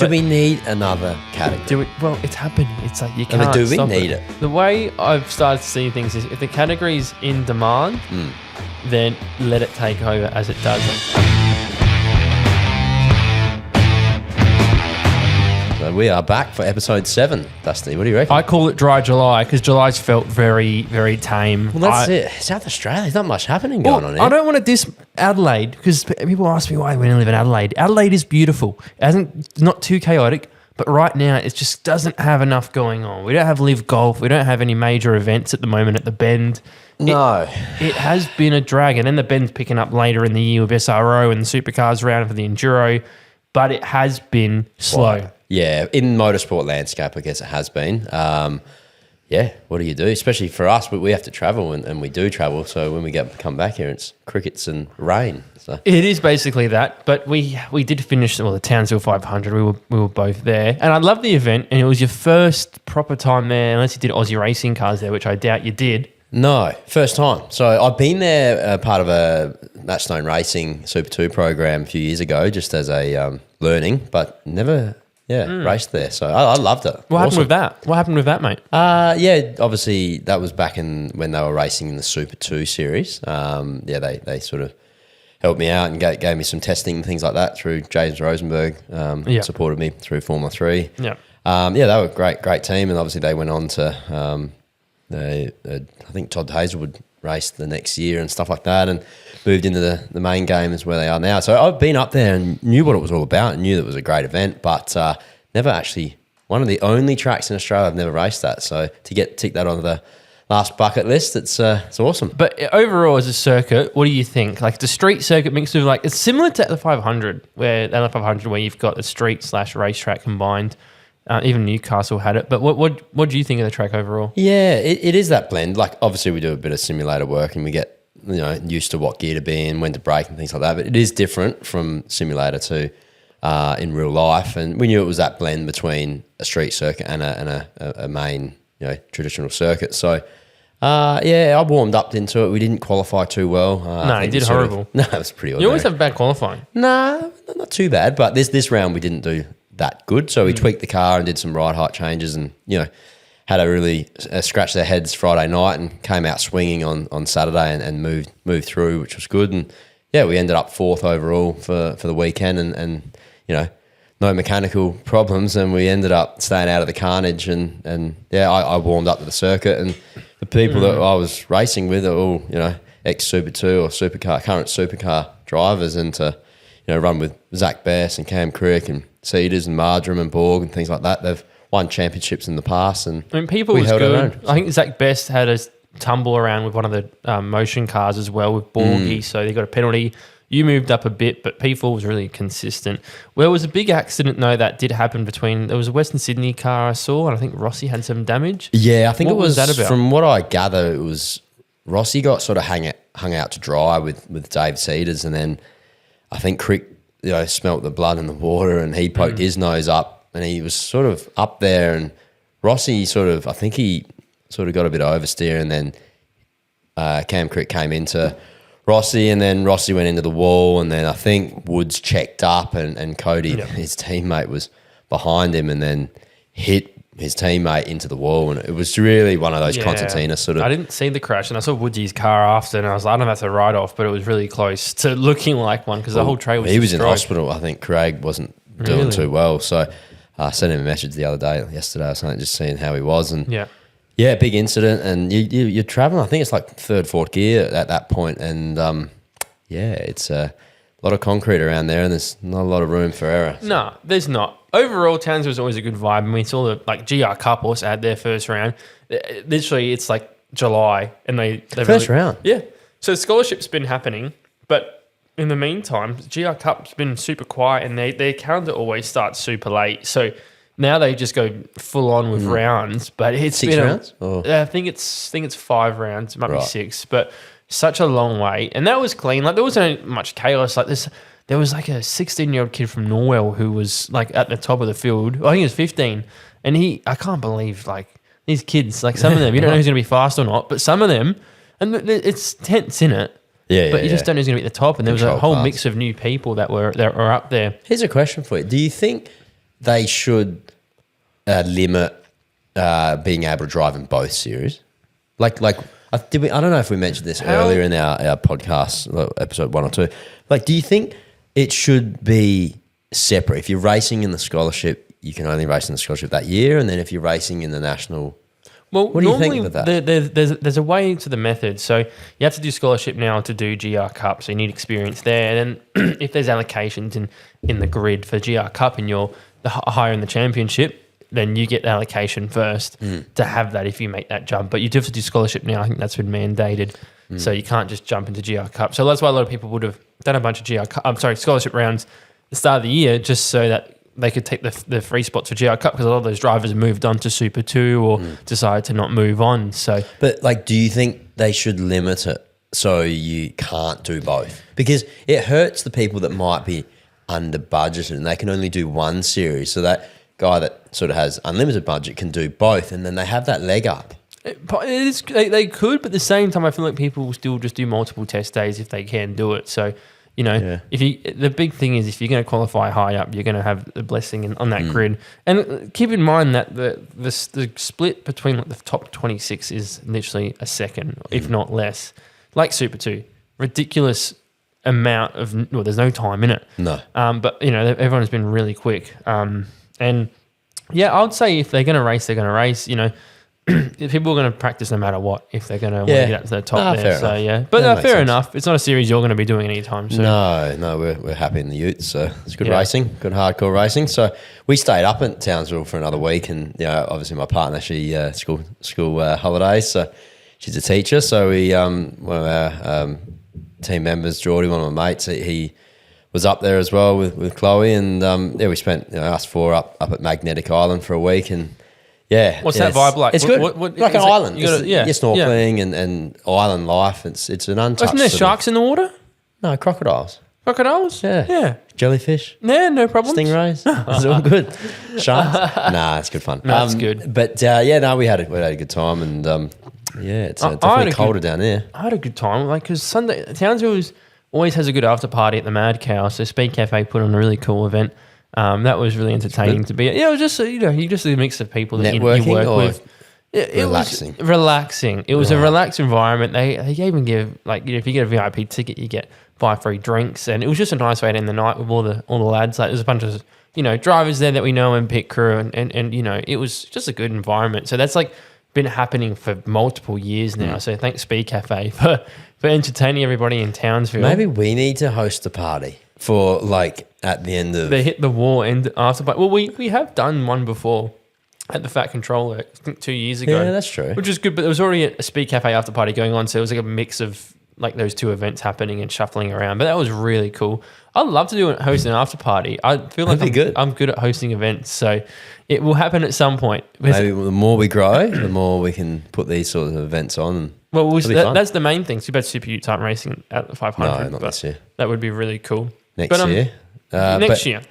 Do we need another category? Well, it's happening. It's like you can't. I mean, do we stop need it? The way I've started to see things is if the category's in demand, then let it take over as it does. So we are back for episode 7, Dusty. What do you reckon? I call it Dry July because July's felt very, very tame. Well, that's it. South Australia, there's not much happening going on here. I don't want to diss Adelaide because people ask me why we don't live in Adelaide. Adelaide is beautiful. It's not too chaotic, but right now it just doesn't have enough going on. We don't have live golf. We don't have any major events at the moment at the Bend. No. It has been a drag. And then the Bend's picking up later in the year with SRO and the Supercars round for the Enduro, but it has been slow. Wow. Yeah, in motorsport landscape, I guess it has been. Yeah, what do you do? Especially for us, we have to travel, and we do travel. So when we come back here, it's crickets and rain. So. It is basically that, but we did finish the Townsville 500. We were both there, and I love the event. And it was your first proper time there, unless you did Aussie racing cars there, which I doubt you did. No, first time. So I've been there part of a Matchstone Racing Super 2 program a few years ago, just as a learning, but never. Yeah, raced there. So I loved it. What happened with that? What happened with that, mate? Yeah, obviously that was back when they were racing in the Super 2 series. They sort of helped me out and gave me some testing and things like that through James Rosenberg. Supported me through Formula 3. Yeah. They were a great team, and obviously they went on to, I think Todd Hazelwood raced the next year and stuff like that, and moved into the main game is where they are now. So I've been up there and knew what it was all about and knew that it was a great event, but never actually, one of the only tracks in Australia I've never raced at. So to tick that onto the last bucket list, it's awesome. But overall as a circuit, what do you think? Like the street circuit mixed with it's similar to the 500 where you've got the street / racetrack combined. Even Newcastle had it. But what do you think of the track overall? Yeah, it is that blend. Like obviously we do a bit of simulator work and we get used to what gear to be in, when to brake and things like that. But it is different from simulator to in real life. And we knew it was that blend between a street circuit and a main traditional circuit. So I warmed up into it. We didn't qualify too well. No, you did horrible. It was pretty ordinary. You always have bad qualifying. No, not too bad. But this round we didn't do that good. So we tweaked the car and did some ride height changes and, had a really scratch their heads Friday night and came out swinging on Saturday and moved through, which was good. And, we ended up 4th overall for the weekend and no mechanical problems. And we ended up staying out of the carnage. And I warmed up to the circuit. And the people that I was racing with are all, ex-Super 2 or current supercar drivers. And to, run with Zach Bess and Cam Crick and Cedars and Marjoram and Borg and things like that. They've won championships in the past, and people was good. I think Zach Best had a tumble around with one of the motion cars as well with Borgie, so they got a penalty. You moved up a bit, but P4 was really consistent. Well, there was a big accident, though, that did happen there was a Western Sydney car I saw, and I think Rossi had some damage. Yeah, I think what was that about? From what I gather, it was Rossi got sort of hung out to dry with Dave Cedars, and then I think Crick smelt the blood in the water, and he poked his nose up. And he was sort of up there, and Rossi I think he got a bit of oversteer, and then Cam Crick came into Rossi, and then Rossi went into the wall, and then I think Woods checked up, and Cody, his teammate, was behind him, and then hit his teammate into the wall, and it was really one of those concertina sort of. I didn't see the crash, and I saw Woodsy's car after, and I was like, I don't know if that's a write-off, but it was really close to looking like one because the whole tray was. He was in hospital. I think Craig wasn't doing too well, so. I sent him a message yesterday or something, just seeing how he was. And big incident. And you're traveling, I think it's like 3rd, 4th gear at that point. And it's a lot of concrete around there, and there's not a lot of room for error. So. No, there's not. Overall, Townsville was always a good vibe. I mean, we saw the GR Cup also had their first round. Literally, it's like July, and they first round. Yeah. So scholarship's been happening, but. In the meantime, GR Cup's been super quiet, and their calendar always starts super late. So now they just go full on with rounds. But it's 6 rounds? I think it's 5 rounds. It might be 6, but such a long way. And that was clean. Like there wasn't much chaos like this. There was like a 16-year-old kid from Norwell who was like at the top of the field. I think he was 15, and I can't believe like these kids. Like some of them, you don't know who's going to be fast or not, but some of them, and it's tense in it. But you just don't know who's going to be at the top. And there was a whole mix of new people that were up there. Here's a question for you. Do you think they should limit being able to drive in both series? I don't know if we mentioned this earlier in our podcast, episode 1 or 2. Like, do you think it should be separate? If you're racing in the scholarship, you can only race in the scholarship that year, and then if you're racing in the national... Well, what do you think about that? There's a way to the method. So you have to do scholarship now to do GR Cup, so you need experience there. And then if there's allocations in the grid for GR Cup and you're higher in the championship, then you get the allocation first to have that if you make that jump. But you do have to do scholarship now. I think that's been mandated. So you can't just jump into GR Cup. So that's why a lot of people would have done a bunch of scholarship rounds at the start of the year just so that they could take the free spots for GR Cup, because a lot of those drivers moved on to Super 2 or decided to not move on. So, but like, do you think they should limit it so you can't do both? Because it hurts the people that might be under budgeted and they can only do one series. So that guy that sort of has unlimited budget can do both, and then they have that leg up. They could, but at the same time, I feel like people will still just do multiple test days if they can do it. So, the big thing is if you're going to qualify high up, you're going to have the blessing on that grid. And keep in mind that the split between the top 26 is literally a second, if not less. Like Super 2, ridiculous amount of there's no time in it. No. But everyone has been really quick. And yeah, I would say if they're going to race, they're going to race. People are going to practice no matter what if they're going to want to get up to the top there. So enough. Yeah, but fair enough. It's not a series you're going to be doing anytime soon. No, we're happy in the Utes, so it's good racing, good hardcore racing. So we stayed up in Townsville for another week, and obviously my partner, she school holidays, so she's a teacher. So we one of our team members, Geordie, one of my mates, he was up there as well with Chloe, and we spent us four up at Magnetic Island for a week, and what's that vibe like? It's good, like an island. You're snorkeling and island life. It's an untouched. Wasn't there sharks in the water? No, crocodiles. Crocodiles? Yeah. Jellyfish. Yeah, no problem. Stingrays. It's all good. Sharks. Nah, it's good fun. That's good. But we had a good time, and it's definitely colder down there. I had a good time, because Sunday Townsville always has a good after party at the Mad Cow. So Speed Cafe put on a really cool event. That was really entertaining to be at. Yeah, it was just you just a mix of people that you work with. It relaxing. Was relaxing. It was a relaxed environment. They even give if you get a VIP ticket, you get 5 free drinks, and it was just a nice way to end the night with all the lads. Like, there's a bunch of drivers there that we know and pit crew, and it was just a good environment. So that's been happening for multiple years now. So thanks Speed Cafe for entertaining everybody in Townsville. Maybe we need to host a party for at the end of... They hit the wall and after... Well, we have done one before at the Fat Controller, I think 2 years ago. Yeah, that's true. Which was good, but there was already a Speed Cafe after party going on, so it was a mix of those two events happening and shuffling around. But that was really cool. I'd love to host an after party. I feel like I'm good at hosting events, so it will happen at some point. Maybe the more we grow, the more we can put these sorts of events on. That's the main thing. Too bad Super Utes aren't racing at the 500. No, not this year. That would be really cool. Next year.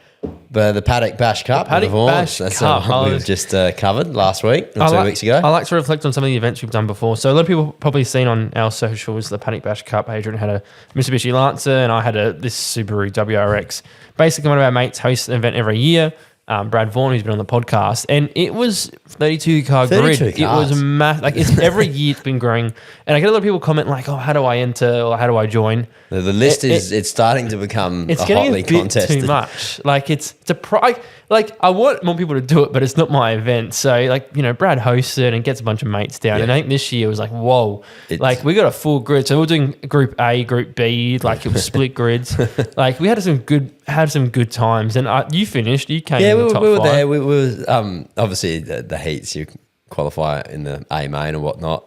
But the Paddock Bash Cup, that's the one we've just covered last week or 2 weeks ago. I like to reflect on some of the events we've done before. So a lot of people probably seen on our socials the Paddock Bash Cup. Adrian had a Mitsubishi Lancer and I had this Subaru WRX. Basically, one of our mates hosts an event every year. Brad Vaughan, who's been on the podcast, and it was 32 car grid. It was massive. It's every year it's been growing, and I get a lot of people comment oh, how do I enter or how do I join? The list it's starting to become it's a getting hotly a bit contested. Too much. It's a I want more people to do it, but it's not my event. So Brad hosts it and gets a bunch of mates down, and I think this year was whoa, we got a full grid. So we were doing Group A, Group B, it was split grids. We had some good times, and you finished. You came. Yeah, we were there. We were obviously the heats. You qualify in the A main and whatnot.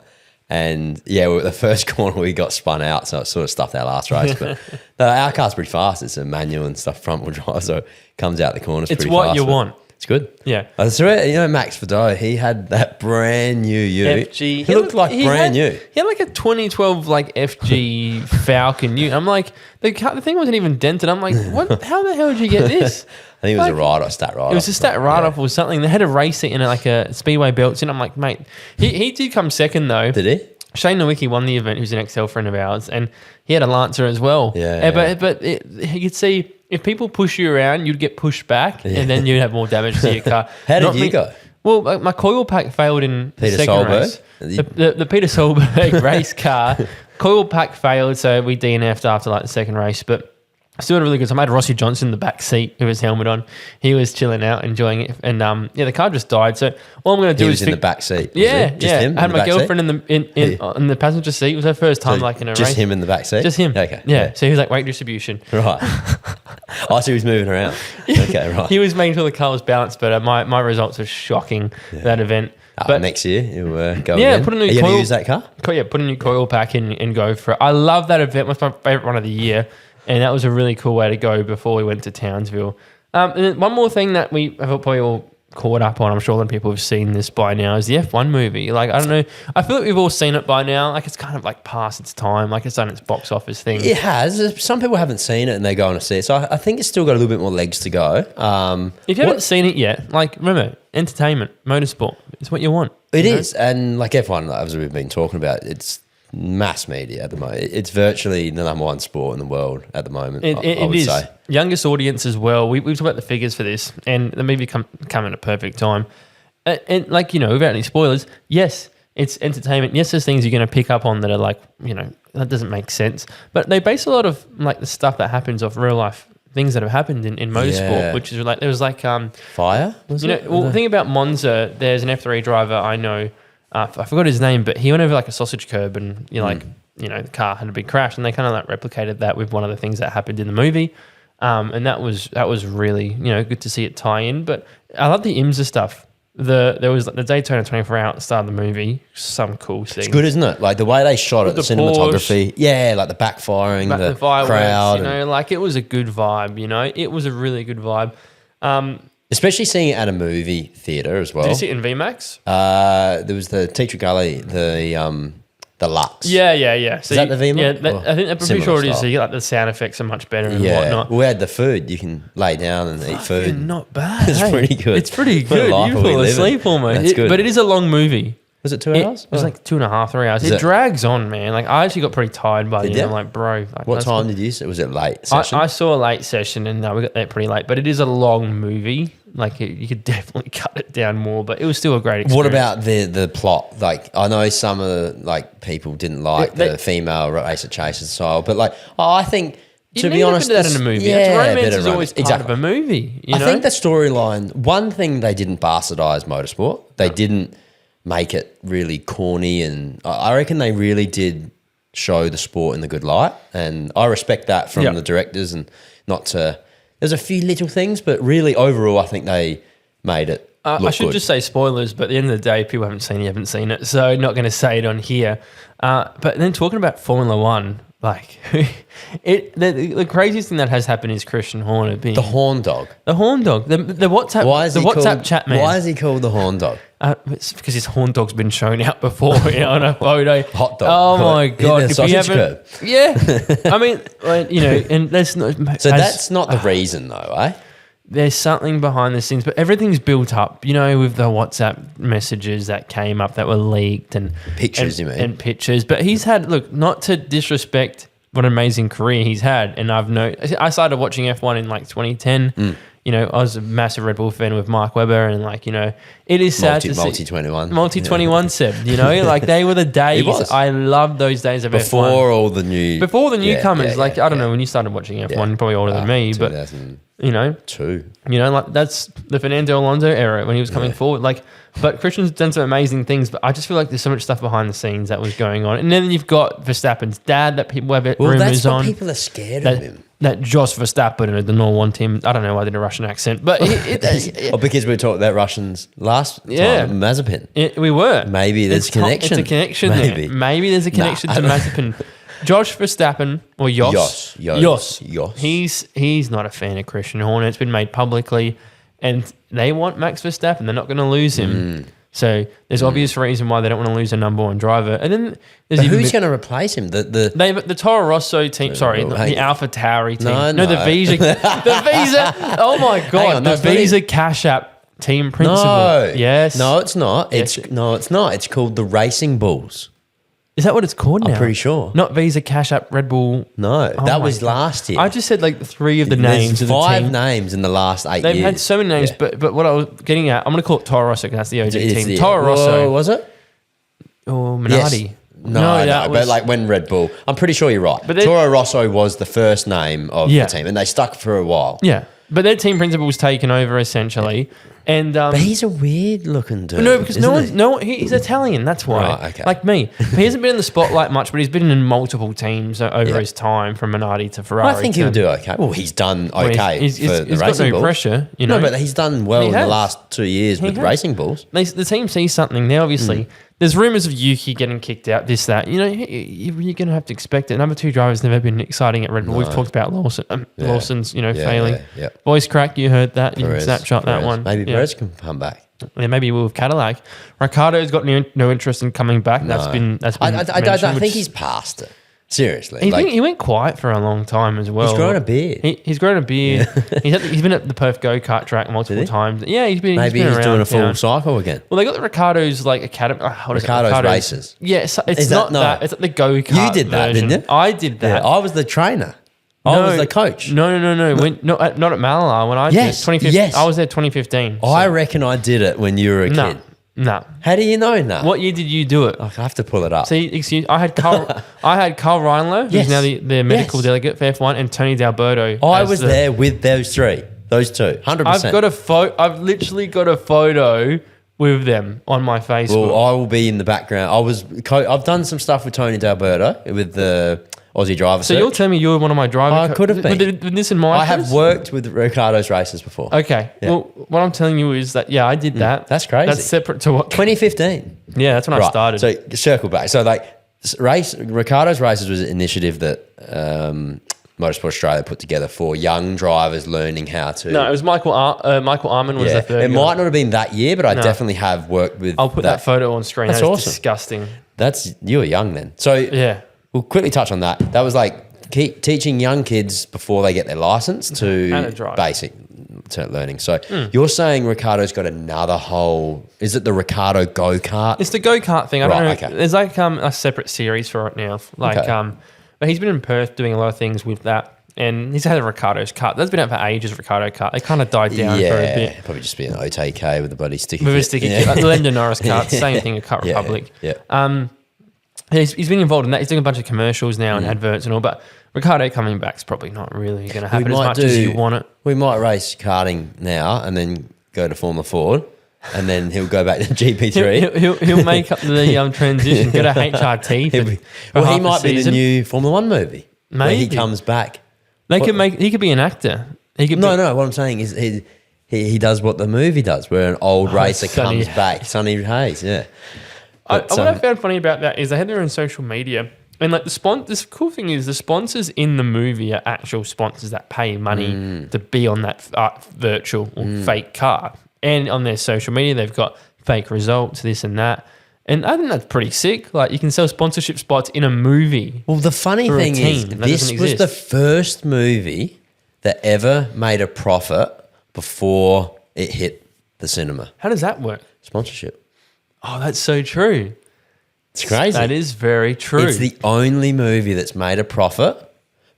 And the first corner we got spun out, so it sort of stuffed our last race. But our car's pretty fast. It's a manual and stuff, front wheel drive, so it comes out the corners pretty fast. It's what you want. It's good. Yeah. So, Max Fedot, he had that brand new Ute. FG. He looked brand new. He had a 2012 FG Falcon Ute. I'm the thing wasn't even dented. I'm what? How the hell did you get this? I think it was a write-off, stat write-off. It was a stat write-off or something. They had a race it in a Speedway belts in. I'm mate, he did come second though. Did he? Shane Nowicki won the event, who's an Excel friend of ours, and he had a Lancer as well. Yeah. But you could see if people push you around, you'd get pushed back, and then you'd have more damage to your car. How did you go? Well, my coil pack failed in Peter the second Solberg? race. The Peter Solberg race car, coil pack failed, so we DNF'd after like the second race, but still had a really good time. I had Rossi Johnson in the back seat with his helmet on. He was chilling out, enjoying it. And the car just died. So all I'm going to do is in the back seat. Yeah, just him. I had my girlfriend in the passenger seat. It was her first time in a race. Just him in the back seat? Just him. Okay. Yeah. So he was like weight distribution. Right. I see he was moving around. Okay, right. He was making sure the car was balanced, but my results were shocking that event. But next year you go again. Put a new Are you coil. going to use that car? Yeah, put a new coil pack in and go for it. I love that event. It was my favorite one of the year. And that was a really cool way to go before we went to Townsville. And then one more thing that we have probably all caught up on, I'm sure a lot of people have seen this by now, is the F1 movie. Like, I don't know, I feel like we've all seen it by now. Like, it's kind of like past its time. Like, it's done its box office thing. It has. Some people haven't seen it and they're going to see it. So I think it's still got a little bit more legs to go. If you haven't seen it yet, like, remember, entertainment, motorsport, it's what you want. It is. And like F1, as we've been talking about, it's mass media at the moment. It's virtually the number one sport in the world at the moment. I would say. Youngest audience as well. We've talked about the figures for this, and the movie come at a perfect time. And like, without any spoilers, yes, it's entertainment. Yes, there's things you're going to pick up on that are like, that doesn't make sense. But they base a lot of like the stuff that happens off real life things that have happened in motorsport, which is like, there was like fire. Well, the thing about Monza, there's an F3 driver I know. I forgot his name, but he went over like a sausage curb, and the car had a big crash, and they kind of like replicated that with one of the things that happened in the movie, and that was really good to see it tie in. But I love the IMSA stuff. There was like the Daytona 24 Hour at the start of the movie, some cool scenes. It's good, isn't it? Like the way they shot it, the cinematography, like the backfiring, the crowd, like it was a good vibe. It was a really good vibe. Especially seeing it at a movie theatre as well. Did you see it in VMAX? There was the Teacher Gully, the Lux. Yeah. So is that the VMAX? Yeah, I think I'm pretty sure it is. So you get like the sound effects are much better and whatnot. We had the food. You can lay down and eat food. Not bad. It's pretty good. It's pretty good. You fall asleep almost. That's good. But it is a long movie. Was it 2 hours? It was like 2.5, 3 hours. It drags on, man. Like I actually got pretty tired by the end. I'm like, bro. Like, what time did you see? Was it late session? I saw a late session, and we got there pretty late. But it is a long movie. Like you could definitely cut it down more, but it was still a great experience. What about the plot? Like I know some of the people didn't like the female racer chaser style, but like I think to be honest, that in a movie. Romance is always part of a movie. I think the storyline. One thing they didn't bastardize motorsport. They didn't make it really corny, and I reckon they really did show the sport in the good light, and I respect that from the directors. And not to. There's a few little things, but really overall, I think they made it look I should good. just say spoilers, but at the end of the day, people haven't seen it, so not going to say it on here. But then talking about Formula One, like the craziest thing that has happened is Christian Horner being the horn dog. The horn dog. The WhatsApp chat man. Why is he called the horn dog? It's because his horn dog's been shown out before on a photo. Hot dog. Oh my god! If you haven't, I mean, and that's not. So that's not the reason, though, eh? There's something behind the scenes, but everything's built up. With the WhatsApp messages that came up that were leaked and pictures, and pictures. But he's had not to disrespect what an amazing career he's had, and I started watching F1 in like 2010. I was a massive Red Bull fan with Mark Webber, and it is sad to see multi-21 Seb. Like they were the days. I loved those days of before F1. Before the newcomers. I don't know when you started watching F1, you're probably older than me, but 2002. That's the Fernando Alonso era when he was coming forward. But Christian's done some amazing things, but I just feel like there's so much stuff behind the scenes that was going on. And then you've got Verstappen's dad that people have rumors that's what on. People are scared of him. That Jos Verstappen did not want him. I don't know why I did a Russian accent, but because we talked about Russians last time, Mazepin. We were. Maybe there's a connection. It's a connection there. Maybe there's a connection to Mazepin. Josh Verstappen or Jos. He's not a fan of Christian Horner. It's been made publicly, and they want Max Verstappen. They're not going to lose him. So there's obvious reason why they don't want to lose a number one driver. And then who's going to replace him? The Toro Rosso team. Sorry, the Alpha Tauri team. No, the Visa. The Visa. Oh my god, the Visa Cash App team principal. No, yes. No, it's not. It's not. It's called the Racing Bulls. Is that what it's called now? I'm pretty sure. Not Visa, Cash App, Red Bull. No, Oh that my was God. last year. I just said like 3 of the names There's of the 5 team. names in the last 8 They've years. had so many names, Yeah. but what I was getting at, I'm going to call it Toro Rosso because that's the OG It's team. the- Toro Rosso. Whoa, was it? Or Minardi. Yes. No, that but was- like when Red Bull, I'm pretty sure you're right. But they- Toro Rosso was the first name of Yeah. the team, and they stuck for a while. Yeah. But their team principal was taken over essentially. And But he's a weird looking dude. no, because isn't he? he's Italian. That's why. Right, okay. Like me, he hasn't been in the spotlight much, but he's been in multiple teams over Yeah. his time, from Minardi to Ferrari. I think he'll do okay. Well, he's done Well, okay he's for the got racing no bulls. pressure, you know. No, but he's done well He in the has. last 2 years with has. racing bulls. The team sees something now. Obviously, there's rumours of Yuki getting kicked out. This, that. You know, you're going to have to expect it. Number 2 driver's never been exciting at Red Bull. We've talked about Lawson's, Yeah, failing. yeah. Voice crack. You heard that. You can Perez, snapshot that Perez. one. Maybe Yeah. Perez can come back. Yeah, maybe he will with Cadillac. Ricardo's got no interest in coming back. That's been I mentioned, don't which- think he's past it. Seriously. He went quiet for a long time as well. He's grown a beard. He's grown a beard. He's been at the Perth go-kart track multiple Did he? times. Yeah, Maybe he's he's around doing a full town. cycle again. Well, they got the Ricardo's like academy. What is it? Ricardo's races. Yeah, it's Is not that- no. that. It's like the go-kart. You did that, version. didn't you? I did Yeah, that. I was the trainer. I was the coach. No. Not at Malala when I Yes, did 2015. yes. I was there 2015. I reckon I did it when you were a kid. No. How do you know now? What year did you do it? I have to pull it up. See, I had Carl Reinler, who's Yes. now the medical Yes. delegate for F1, and Tony D'Alberto. I as was the- there with those two, 100%. I've literally got a photo with them on my Facebook. Well, I will be in the background. I've done some stuff with Tony D'Alberto with the Aussie driver. So you're telling me you're one of my drivers? I could have been. With this in mind? I have worked with Ricardo's races before. Okay. Yeah. Well, what I'm telling you is that, I did that. That's crazy. That's separate to what... 2015. Yeah, that's when I started. So circle back. So like Ricardo's races was an initiative that Motorsport Australia put together for young drivers learning how to. no, it was Michael Arman was the third it guy. might not have been that year, but I definitely have worked with. I'll put that photo on screen. That's That's awesome. disgusting. You were young then. So Yeah. we'll quickly touch on that. That was like teaching young kids before they get their license How to to drive. basic to learning. So you're saying Ricardo's got another whole. Is it the Ricardo go kart? It's the go-kart thing. I don't know. Right, okay. There's like a separate series for it now. Like, Okay. but he's been in Perth doing a lot of things with that. And he's had a Ricardo's kart. That's been out for ages, Ricardo kart. They kind of died down for a bit. Probably just be an OTK with a bloody sticky. With a kit. sticky Yeah. kit. Like the Lando Norris kart, same thing at Cut Yeah, Republic. yeah. He's been involved in that. He's doing a bunch of commercials now and adverts and all. But Ricardo coming back is probably not really going to happen as much as you want it. We might race karting now and then go to Formula Ford, and then he'll go back to GP3. He'll make up the transition. Go to HRT. Well, he might be the new Formula One movie. Where he Maybe. comes back. He could be an actor. He could. No. What I'm saying is he does what the movie does, where an old racer Sonny comes back. Sonny Hayes, yeah. What I found funny about that is they had their own social media, and like this cool thing is the sponsors in the movie are actual sponsors that pay money to be on that virtual or fake car, and on their social media they've got fake results, this and that, and I think that's pretty sick. Like you can sell sponsorship spots in a movie. Well, the funny For a thing is, team that this doesn't was the exist. first movie that ever made a profit before it hit the cinema. How does that work? Sponsorship. Oh, that's so true. It's crazy. That is very true. It's the only movie that's made a profit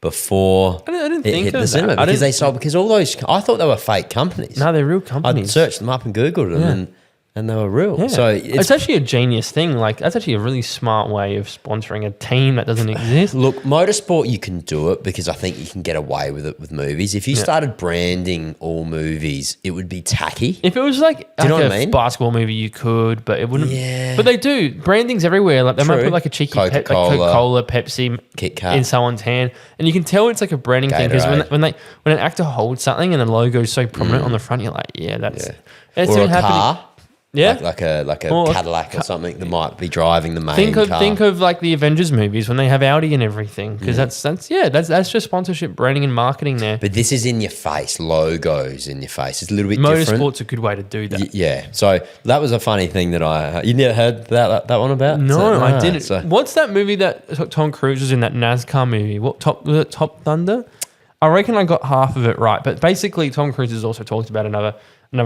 before I didn't it think hit of the that. cinema I because didn't- they sold. Because all those, I thought they were fake companies. No, they're real I companies. searched them up and googled them, and they were real. Yeah. So it's actually a genius thing. Like that's actually a really smart way of sponsoring a team that doesn't exist. Look, motorsport, you can do it because I think you can get away with it with movies. If you started branding all movies, it would be tacky. If it was like, you know like what I mean? basketball movie, you could, but it wouldn't. Yeah. But they do. Branding's everywhere. Like they might True. put like a cheeky Coca-Cola, Coca-Cola, Pepsi Kit Kat. in someone's hand, and you can tell it's like a branding thing because Gatorade. when an actor holds something and the logo is so prominent on the front, you're like, that's. Yeah. It's Or been a happening. car. Yeah. Like a Or a Cadillac or something that might be driving the main Think car. of like the Avengers movies when they have Audi and everything because that's just sponsorship, branding, and marketing there. But this is in your face, logos in your face. It's a little bit different. Motorsport's a good way to do that. Yeah. So that was a funny thing that you never heard that one about? No, I Ah, didn't. so- What's that movie that Tom Cruise was in, that NASCAR movie? Was it Top Thunder? I reckon I got half of it right. But basically, Tom Cruise has also talked about another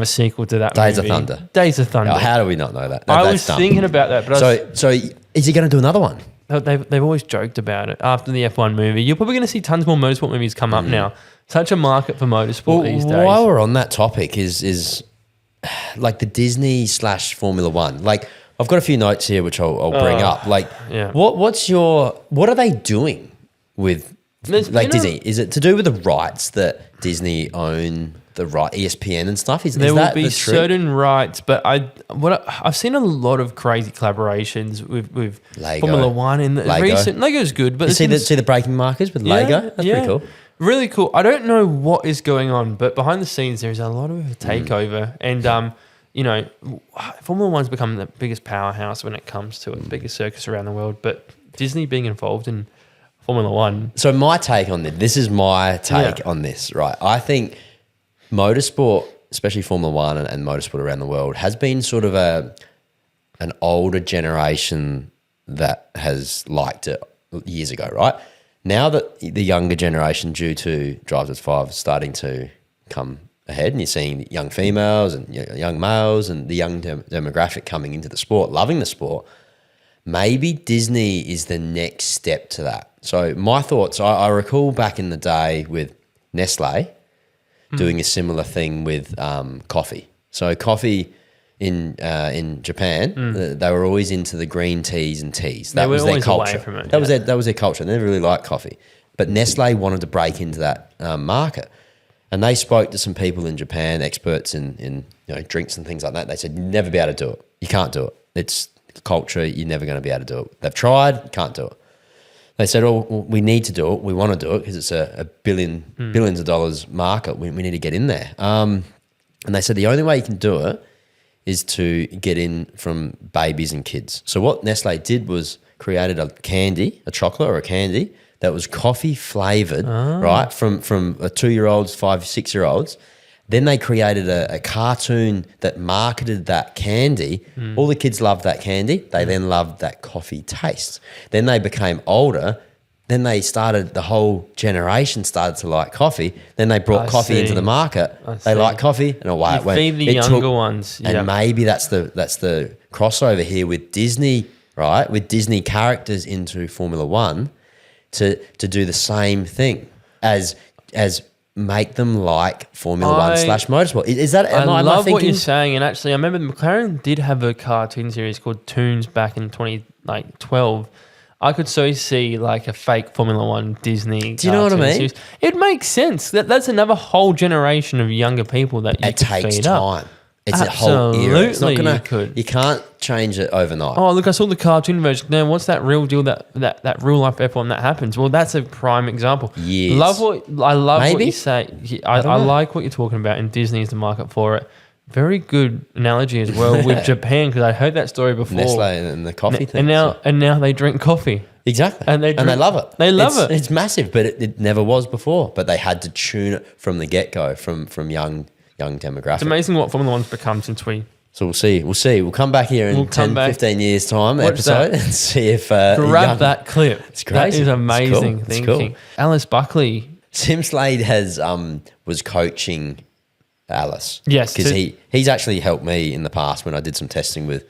sequel to that Days of movie. Thunder. Days of Thunder. Oh, how do we not know that? I That's was dumb. thinking about that, but So is he going to do another one? they've always joked about it after the F1 movie. You're probably going to see tons more motorsport movies come up now. Such a market for motorsport these days. While we're on that topic is like the Disney / Formula One. Like I've got a few notes here which I'll bring up. Like what are they doing with Disney? Is it to do with the rights that Disney own? The right ESPN and stuff there will be certain rights, but I've seen a lot of crazy collaborations with Lego. Formula One in the recent. Lego's good, but you see the braking markers with Lego. That's pretty cool. Really cool. I don't know what is going on, but behind the scenes there's a lot of a takeover, and Formula One's become the biggest powerhouse when it comes to it, biggest circus around the world. But Disney being involved in Formula One. So my take on this. This is my take on this. Right, I think motorsport, especially Formula One and motorsport around the world, has been sort of an older generation that has liked it years ago, right? Now that the younger generation, due to Drive to Survive, is starting to come ahead, and you're seeing young females and young males and the young demographic coming into the sport, loving the sport, maybe Disney is the next step to that. So my thoughts, I recall back in the day with Nestle, doing a similar thing with coffee. So coffee in Japan, they were always into the green teas and teas. That was their culture. That was their culture. They never really liked coffee. But Nestle wanted to break into that market. And they spoke to some people in Japan, experts in drinks and things like that. They said, you'll never be able to do it. You can't do it. It's culture. You're never going to be able to do it. They've tried, can't do it. They said, oh, well, we need to do it. We want to do it because it's a billions of dollars market. We need to get in there. And they said the only way you can do it is to get in from babies and kids. So what Nestle did was created a chocolate or a candy that was coffee flavored, right, from 2-year-olds, 5, 6-year-olds. Then they created a cartoon that marketed that candy. All the kids loved that candy. They then loved that coffee taste. Then they became older. Then the whole generation started to like coffee. Then they brought coffee into the market. They like coffee, and away it went. Feed the younger ones. And maybe that's the crossover here with Disney, right? With Disney characters into Formula One to do the same thing as make them like Formula One / motorsport. Is that? I love what you're saying, and actually, I remember McLaren did have a cartoon series called Toons back in 2012. I could so see like a fake Formula One Disney. Do you know what I mean? Series. It makes sense. That's another whole generation of younger people that you could feed up. It's a whole era. It's not gonna. You can't change it overnight. Oh, look! I saw the cartoon version. Now, what's that real deal? That real life F1 that happens? Well, that's a prime example. Yes. I love what you say. I like what you're talking about, and Disney is the market for it. Very good analogy as well with Japan, because I heard that story before. Nestle and the coffee thing. And now they drink coffee. Exactly. And they love it. They love it. It's massive, but it never was before. But they had to tune it from the get-go, from young demographic. It's amazing what Formula One's become since we... So we'll see. We'll come back here in 10, 15 years' time, episode, and see if... Grab that clip. It's crazy. That is amazing thinking. Cool. Alice Buckley. Tim Slade was coaching Alice. Yes. Because he's actually helped me in the past when I did some testing with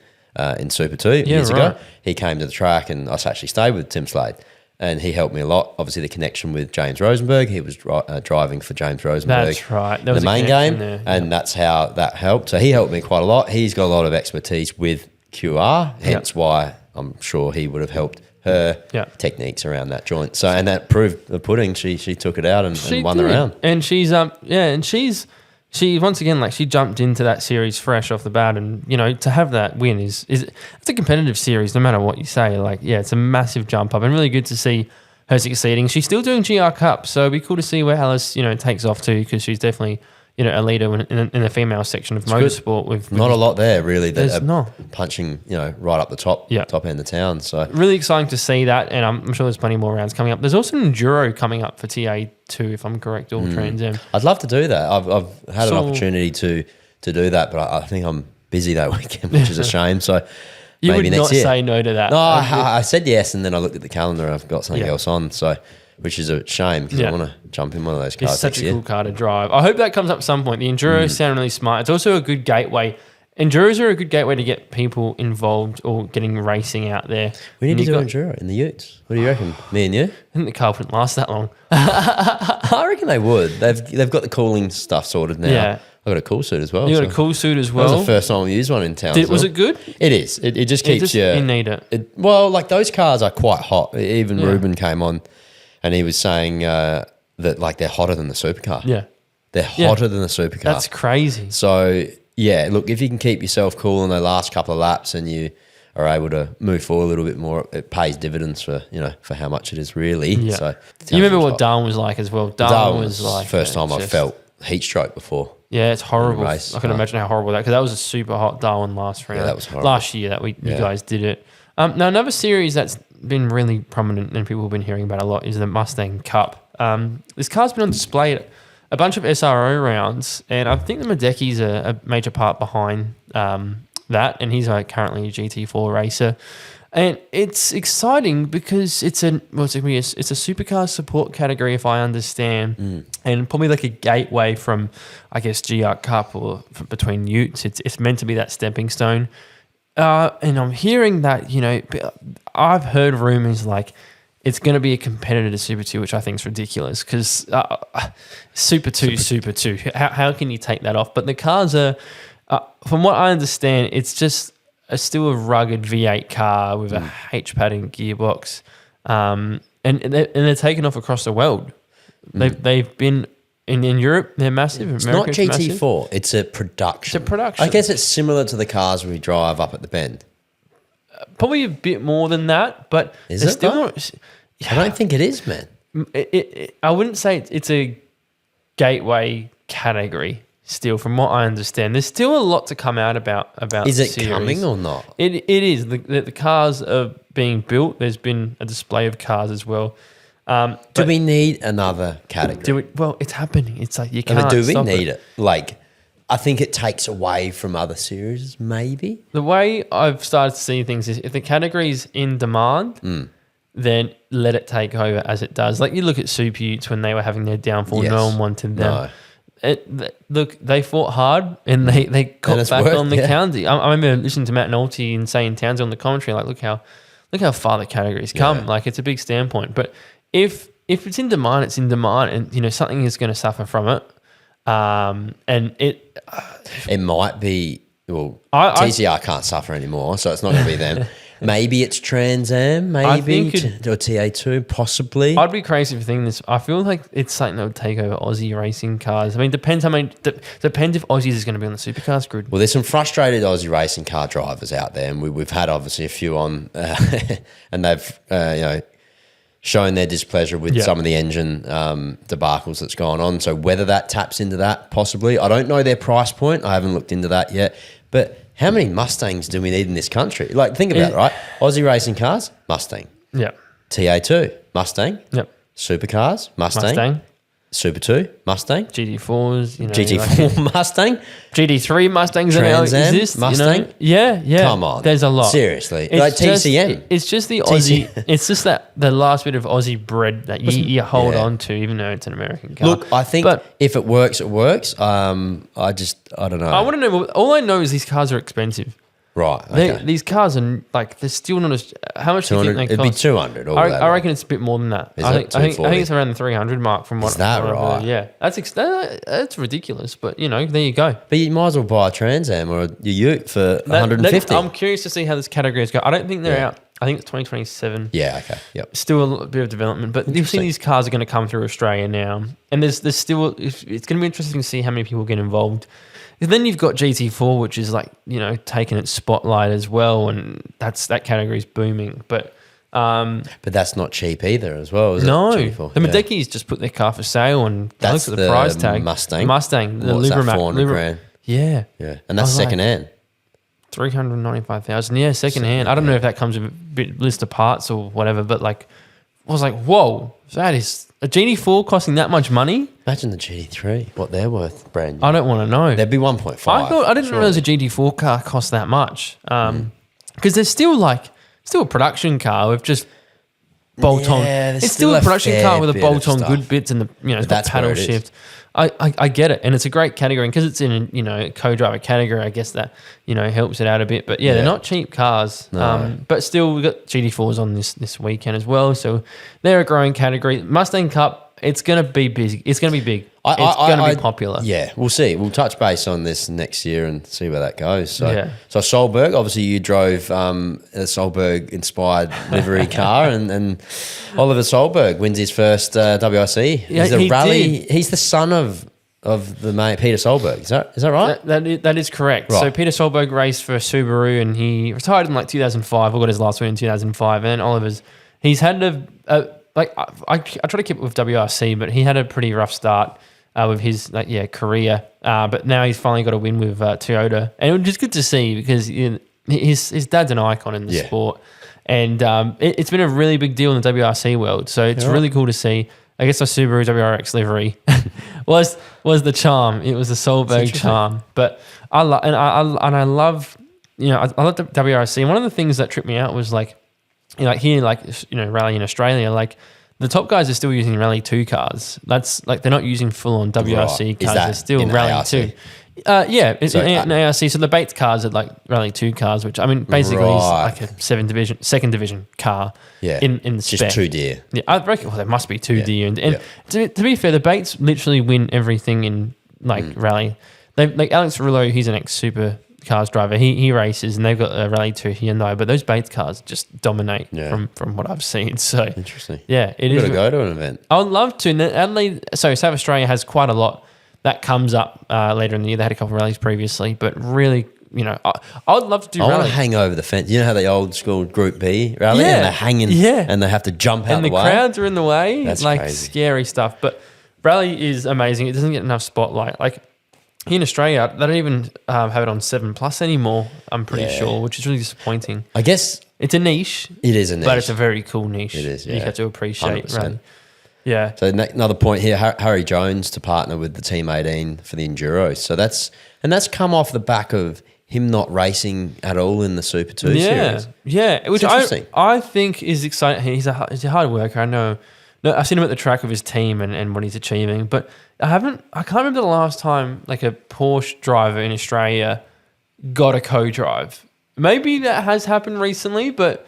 in Super 2 years ago. He came to the track and I actually stayed with Tim Slade. And he helped me a lot. Obviously, the connection with James Rosenberg. He was driving for James Rosenberg. That's right. There was the main game, there. And that's how that helped. So he helped me quite a lot. He's got a lot of expertise with QR, hence why I'm sure he would have helped her techniques around that joint. So, and that proved the pudding. She took it out and won the round. And she once again, she jumped into that series fresh off the bat, and to have that win is it's a competitive series no matter what you say. It's a massive jump up, and really good to see her succeeding. She's still doing GR Cup, so it'd be cool to see where Alice takes off to, because she's definitely a leader in the female section of motorsport. With not a lot there really. There's not punching right up the top end of town. So really exciting to see that, and I'm sure there's plenty more rounds coming up. There's also an enduro coming up for TA2, if I'm correct, all Trans Am. I'd love to do that. I've had an opportunity to do that, but I think I'm busy that weekend, which is a shame. So you maybe would next not year. say no to that. No, I said yes, and then I looked at the calendar and I've got something else on. So. Which is a shame, because I want to jump in one of those cars. It's such a cool car to drive. I hope that comes up at some point. The Enduro sound really smart. It's also a good gateway Enduros are a good gateway to get people involved or getting racing out there. We need to do enduro in the utes. What do you reckon? Me and you? I think the car wouldn't last that long. I reckon they would. They've got the cooling stuff sorted now. Yeah. I've got a cool suit as well. You got a cool suit as well. That was the first time we used one in town. Was it good? It is. It just keeps you. You need it. Well, like those cars are quite hot. Even Ruben came on and he was saying that like they're hotter than the supercar. Yeah. They're hotter than the supercar. That's crazy. So, yeah, look, if you can keep yourself cool in the last couple of laps and you are able to move forward a little bit more, it pays dividends for how much it is really. Yeah. So you remember what Darwin was like as well? Darwin was like first time I felt heat stroke before. Yeah, it's horrible. I Race, can imagine how horrible because that was a super hot Darwin last round. Yeah, that was horrible. Last year that you guys did it. Now another series that's been really prominent and people have been hearing about a lot is the Mustang Cup. This car's been on display at a bunch of SRO rounds, and I think the Madecki's a major part behind that, and he's currently a GT4 racer. And it's exciting because it's a supercar support category, if I understand, and probably like a gateway from, I guess, GR Cup or between utes. It's meant to be that stepping stone. And I'm hearing that, I've heard rumors like it's going to be a competitor to Super 2, which I think is ridiculous because Super 2. How can you take that off? But the cars are, from what I understand, it's just still a rugged V8 car with a H-pattern gearbox. And they're taken off across the world. They've been in Europe, they're massive. It's America's not GT4, massive. it's a production. I guess it's similar to the cars we drive up at the Bend. Probably a bit more than that, but is it still more, I don't think it is, man. I wouldn't say it's a gateway category. Still, from what I understand, there's still a lot to come out about. Is it series. Coming or not? It is. The cars are being built. There's been a display of cars as well. Do we need another category? Well, it's happening. It's like you can't. Do we stop need it? Like, I think it takes away from other series. Maybe the way I've started to see things is if the category's in demand, then let it take over as it does. Like you look at Super Utes when they were having their downfall. Yes. No one wanted them. No. Look, they fought hard and they got back on the county. I remember listening to Matt Nolte and saying Townsend on the commentary, like, look how far the category's come. Like, it's a big standpoint. But if it's in demand, it's in demand, and something is going to suffer from it. And it might be. Well, TCR can't suffer anymore, so it's not going to be them. Maybe it's Trans Am, maybe, or TA2, possibly. I'd be crazy for thinking this. I feel like it's something that would take over Aussie racing cars. I mean, depends if Aussies is going to be on the Supercars grid. Well, there's some frustrated Aussie racing car drivers out there, and we've had obviously a few on, and they've shown their displeasure with some of the engine debacles that's gone on. So whether that taps into that, possibly. I don't know their price point. I haven't looked into that yet, but how many Mustangs do we need in this country? Like, think about it, right? Aussie racing cars, Mustang. Yeah. TA2, Mustang. Yep. Supercars, Mustang. Super 2, Mustang. GT4s, GT4 Mustang. GT3 Mustangs Trans Am, exist. Mustang. Yeah. Come on. There's a lot. Seriously. Like TCM. It's just the Aussie. It's just that the last bit of Aussie bread that you hold on to, even though it's an American car. Look, I think if it works, it works. I don't know. I want to know. All I know is these cars are expensive. Right. Okay. These cars are like, they're still not as. How much do you think they cost? It'd be 200. I reckon it's a bit more than that. I think it's around the 300 mark from what. Is that right? Yeah, that's ridiculous. But there you go. But you might as well buy a Trans Am or your Ute for 150. I'm curious to see how this category is going. I don't think they're out. I think it's 2027. Yeah. Okay. Yep. Still a bit of development, but you've seen these cars are going to come through Australia now, and there's still. It's going to be interesting to see how many people get involved. And then you've got GT4, which is like, taking its spotlight as well, and that category is booming. But that's not cheap either as well, is no, it? No. The Madecki's just put their car for sale, and that's look at the price tag. Mustang. The What's that, 400 grand? Yeah. And that's second hand. 395,000. Yeah, second hand. I don't know if that comes with a bit list of parts or whatever, but like, I was like, whoa, that is a GT4 costing that much money. Imagine the GT3, what they're worth, brand new. I don't want to know. They'd be 1.5. I didn't realize a GT4 car cost that much. Because there's still a production car with just bolt-on. there's It's still a production fair car with a bit of bolt-on stuff. good bits and it's got that's where paddle it is. shift. I get it, and it's a great category, and because it's in a co-driver category, I guess that helps it out a bit. But they're not cheap cars. No. But still, we got GT4s on this weekend as well, so they're a growing category. Mustang Cup. It's going to be busy. It's going to be big. It's going to be popular. Yeah, we'll see. We'll touch base on this next year and see where that goes. So Solberg, obviously you drove a Solberg-inspired livery car, and Oliver Solberg wins his first WRC. He's the son of the mate Peter Solberg. Is that right? That is correct. Right. So Peter Solberg raced for Subaru, and he retired in 2005. I got his last win in 2005, and Oliver's he's had I try to keep it with WRC, but he had a pretty rough start with his career. But now he's finally got a win with Toyota, and it was just good to see because his dad's an icon in the sport, and it's been a really big deal in the WRC world. So it's really cool to see. I guess the Subaru WRX livery was the charm. It was the Solberg charm. But I love I love the WRC. And one of the things that tripped me out was rally in Australia, the top guys are still using Rally 2 cars. That's they're not using full on WRC cars. They're still Rally 2. It's in ARC. So the Bates cars are Rally 2 cars, which basically is like a second division car. Yeah, in the spec. Just 2D. Yeah, I reckon. Well, there must be 2D, and to be fair, the Bates literally win everything in Rally. They Alex Rouleau, he's an ex-Supercars driver. He races, and they've got a Rally 2 Hyundai, but those Bates cars just dominate from what I've seen. So interesting. Yeah, it You've is. got to go to an event. I would love to. Adelaide, South Australia has quite a lot that comes up later in the year. They had a couple of rallies previously, but really, I would love to do. I want to hang over the fence. You know how the old school Group B rally, and they're hanging, and they have to jump out the way, and the crowds are in the way. That's crazy. Scary stuff. But rally is amazing. It doesn't get enough spotlight. In Australia, they don't even have it on 7+ anymore, I'm pretty sure, which is really disappointing. I guess it's a niche. It is a niche. But it's a very cool niche. It is, You have to appreciate 100%. rally. Yeah. So another point here, Harry Jones to partner with the Team 18 for the Enduro. So that's come off the back of him not racing at all in the Super 2 series. Yeah, which I think is exciting. He's a hard worker, I know. No, I've seen him at the track with his team and what he's achieving, but I can't remember the last time a Porsche driver in Australia got a co-drive. Maybe that has happened recently, but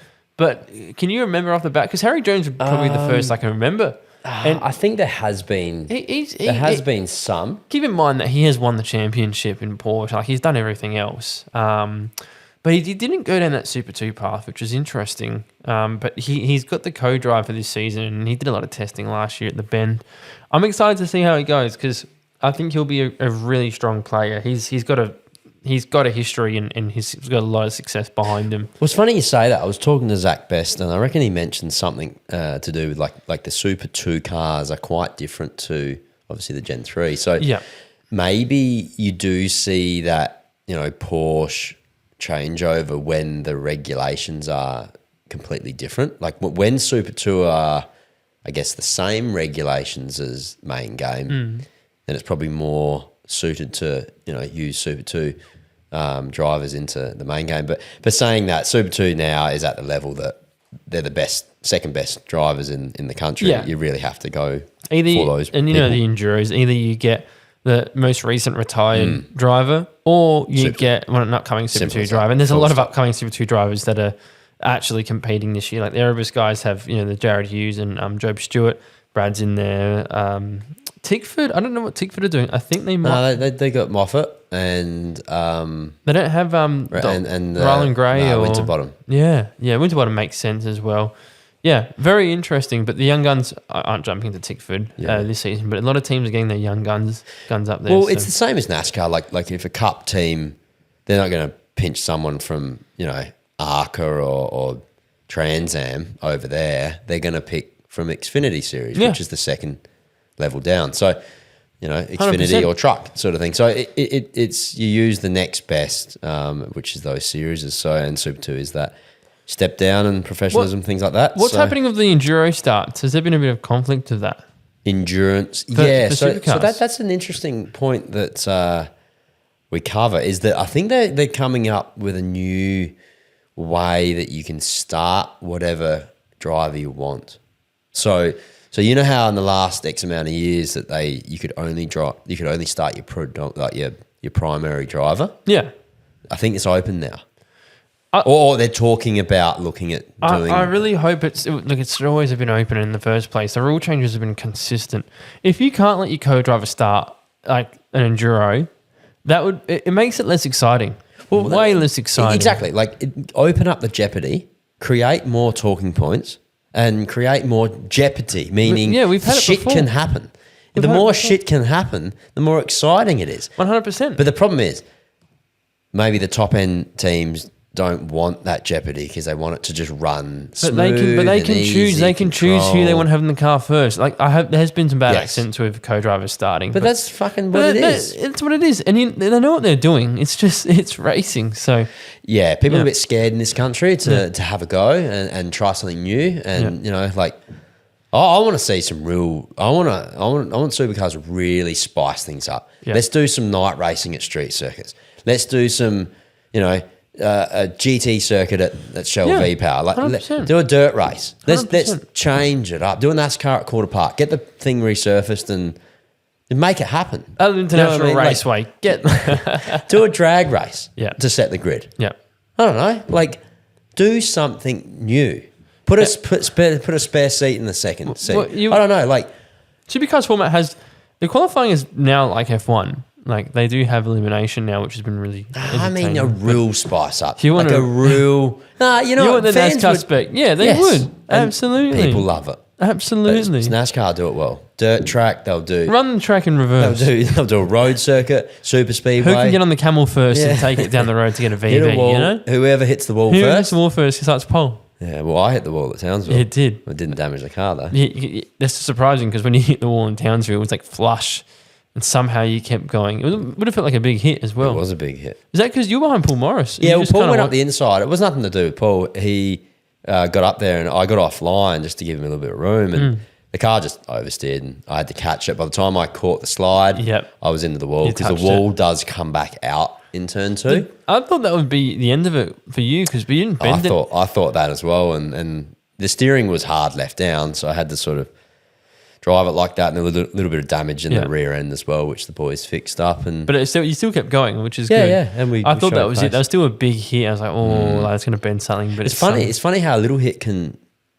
can you remember off the bat? Because Harry Jones is probably the first I can remember. And I think there has been been some. Keep in mind that he has won the championship in Porsche. He's done everything else. But he didn't go down that Super 2 path, which is interesting. But he's got the co-drive for this season, and he did a lot of testing last year at the Bend. I'm excited to see how he goes because I think he'll be a really strong player. He's got a history and he's got a lot of success behind him. Well, it's funny you say that. I was talking to Zach Best, and I reckon he mentioned something to do with like the Super 2 cars are quite different to obviously the Gen 3. So maybe you do see that Porsche changeover when the regulations are completely different. Like when Super 2 are, I guess, the same regulations as main game, then it's probably more suited to use Super 2 drivers into the main game. But saying that, Super 2 now is at the level that they're the second best drivers in the country. Yeah. You really have to go for those and people. The Enduros, either you get the most recent retired driver or you get an upcoming Super 2 driver. And there's a lot of upcoming Super 2 drivers that are actually competing this year. Like the Erebus guys have, the Jared Hughes and Job Stewart. Brad's in there. Tickford, I don't know what Tickford are doing. I think they might. No, they got Moffat and they don't have Ryland Gray or Winterbottom. Yeah, Winterbottom makes sense as well. Yeah, very interesting. But the young guns aren't jumping to Tickford this season. But a lot of teams are getting their young guns up there. Well, it's the same as NASCAR. Like if a Cup team, they're not going to pinch someone from ARCA or Trans Am over there. They're going to pick from Xfinity Series, which is the second level down. So, Xfinity 100%. Or truck sort of thing. So it's you use the next best, which is those series. So and Super 2 is that step down and professionalism, things like that. What's happening with the enduro starts? Has there been a bit of conflict with that? Endurance, So that's an interesting point that we cover. Is that I think they're coming up with a new way that you can start whatever driver you want. So you know how in the last X amount of years that you could only start your primary driver. Yeah. I think it's open now. Or they're talking about looking at doing. I really hope it's always been open in the first place. The rule changes have been consistent. If you can't let your co-driver start like an enduro, it makes it less exciting. Well, way less exciting. Exactly. Like open up the jeopardy, create more talking points, and create more jeopardy. Meaning, we've had shit it before. can happen. The more shit can happen, the more exciting it is. 100%. But the problem is, maybe the top end teams don't want that jeopardy because they want it to just run smooth. But they can choose. They can choose who they want to have in the car first. Like there's been some bad Yes. accidents with co-drivers starting. But that's fucking what it is. It's what it is, and they know what they're doing. It's racing. So yeah, people are a bit scared in this country to have a go and try something new. And I want to see some real. I want Supercars to really spice things up. Yeah. Let's do some night racing at street circuits. Let's do some, a GT circuit at Shell V Power. Like 100%. do a dirt race. Let's 100%. change it up. Do a NASCAR at Quarter Park. Get the thing resurfaced and make it happen. At an international You know what I mean? raceway, Do a drag race. Yeah. To set the grid. yeah. I don't know. Like do something new. Put a spare seat in the second seat. Well, I don't know. Like Supercars format has the qualifying is now like F1. Like they do have elimination now, which has been really. I mean, a real spice up. You want like a real. You want the fans NASCAR would- spec? Yeah, they Yes. would And absolutely. People love it. Absolutely. NASCAR do it well. Dirt track, they'll do. Run the track in reverse. They'll do a road circuit, super speedway. Who can get on the camel first and Yeah. take it down the road to get a VV? hit a wall? You know, Whoever hits the wall who first. hits the wall first starts pole. Yeah, well, I hit the wall at Townsville. It did. It didn't damage the car though. That's surprising because when you hit the wall in Townsville, it was like flush, and somehow you kept going. It would have felt like a big hit as well. It was a big hit. Is that because you were behind Paul Morris? Yeah, You well, just Paul kinda went up the inside. It was nothing to do with Paul. He got up there and I got offline just to give him a little bit of room. And the car just oversteered and I had to catch it. By the time I caught the slide, Yep. I was into the wall You because the touched wall does come back out in turn two. I thought that would be the end of it for you because you didn't bend it. I thought that as well. And the steering was hard left down. So I had to sort of drive it like that and a little bit of damage in the rear end as well, which the boys fixed up. But you still kept going, which is Yeah, good. yeah, and I we thought that showed was pace. it. That was still a big hit. I was like, that's going to bend something. But It's funny. It's funny how a little hit can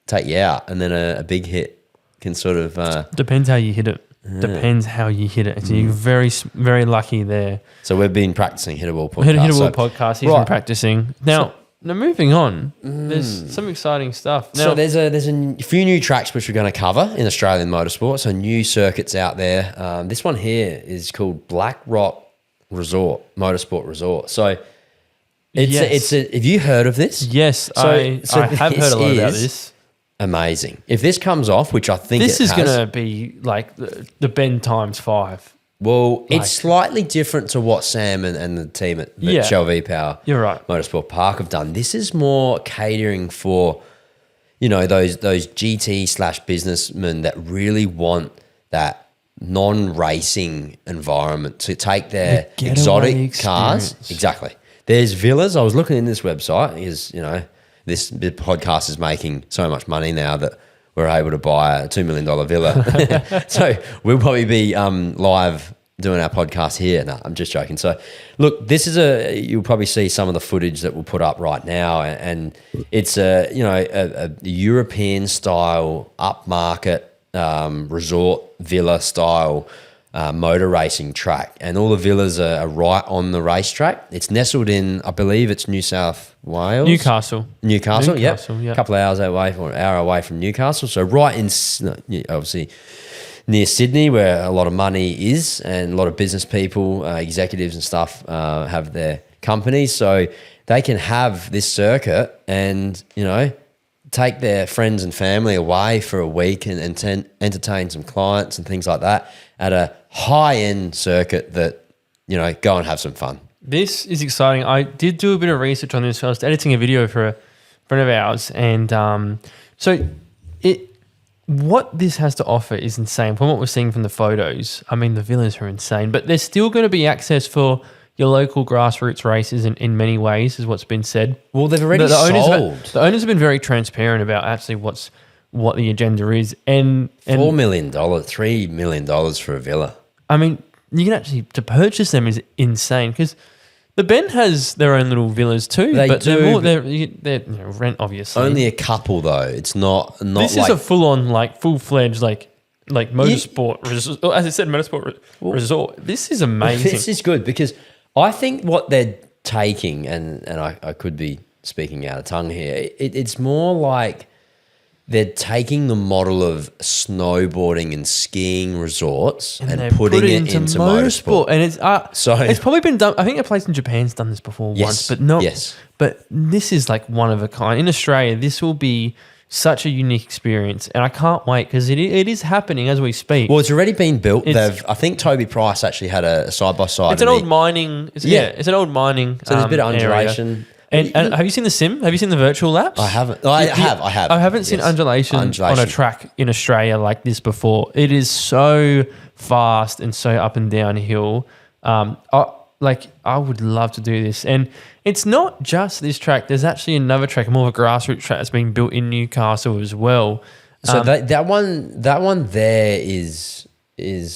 take you out, and then a big hit can sort of. Depends how you hit it. Depends how you hit it. So you're very, very lucky there. So we've been practicing Hittable podcast. Hit a so- Wall podcast. He's been practicing. Now moving on. There's some exciting stuff. Now, So there's a few new tracks which we're going to cover in Australian motorsport. So new circuits out there. This one here is called Black Rock Motorsport Resort. So it's have you heard of this? yes, So I have heard a lot about this. Amazing. If this comes off, which I think This it is has, going to be like the bend times 5. well, it's slightly different to what Sam and the team at Shell V Power You're right. Motorsport Park have done. This is more catering for, those GT / businessmen that really want that non-racing environment to take their The getaway exotic cars. experience. Exactly. There's villas. I was looking in this website because, this podcast is making so much money now that we're able to buy a $2 million villa. So we'll probably be live doing our podcast here. No, I'm just joking. So look, this is you'll probably see some of the footage that we'll put up right now. And it's a European style upmarket resort villa style motor racing track. And all the villas are right on the racetrack. It's nestled in, I believe it's New South Wales. Newcastle, Newcastle, yep. A couple of hours away or an hour away from Newcastle. So right in, obviously, near Sydney where a lot of money is and a lot of business people, executives and stuff have their companies. So they can have this circuit and, take their friends and family away for a week and entertain some clients and things like that at a high-end circuit that, go and have some fun. This is exciting. I did do a bit of research on this. I was editing a video for a friend of ours, and what this has to offer is insane. From what we're seeing from the photos, I mean, the villas are insane, but there's still going to be access for your local grassroots races in many ways, is what's been said. Well, they've already sold. The owners have been very transparent about actually what the agenda is. And $4 million, $3 million for a villa. I mean, you can actually, to purchase them is insane because the Ben has their own little villas too. They but do, they're rent, obviously. Only a couple though. It's not This like, is a full-on, like, full-fledged, like motorsport resort. As I said, motorsport resort. This is amazing. This is good because I think what they're taking, and I could be speaking out of tongue here, it's more like they're taking the model of snowboarding and skiing resorts and putting it into motorsport. And it's probably been done. I think a place in Japan's done this before once, but not. Yes. But this is like one of a kind. In Australia, this will be such a unique experience, and I can't wait because it is happening as we speak. Well, it's already been built. I think Toby Price actually had a side by side. It's an old mining. It's an old mining. So there's a bit of undulation. Area. And have you seen the sim? Have you seen the virtual laps? I haven't. I have. I haven't seen undulation on a track in Australia like this before. It is so fast and so up and down hill. I would love to do this. And it's not just this track. There's actually another track, more of a grassroots track that's being built in Newcastle as well. So that one there is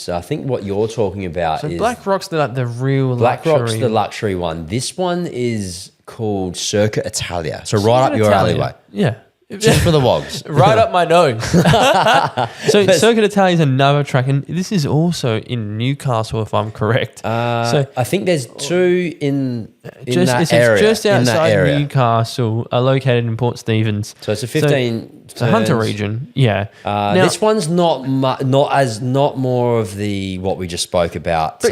I think what you're talking about. So is Black Rock's the real Black luxury. Rock's the luxury one. This one is called Circuit Italia. So right up your alleyway. Yeah. Just for the wogs. Right up my nose. So Circuit Italia is another track, and this is also in Newcastle, if I'm correct. I think there's two in that area. It's just outside Newcastle, located in Port Stephens. So it's a 15. It's a Hunter region, yeah. Now, this one's not more of the what we just spoke about the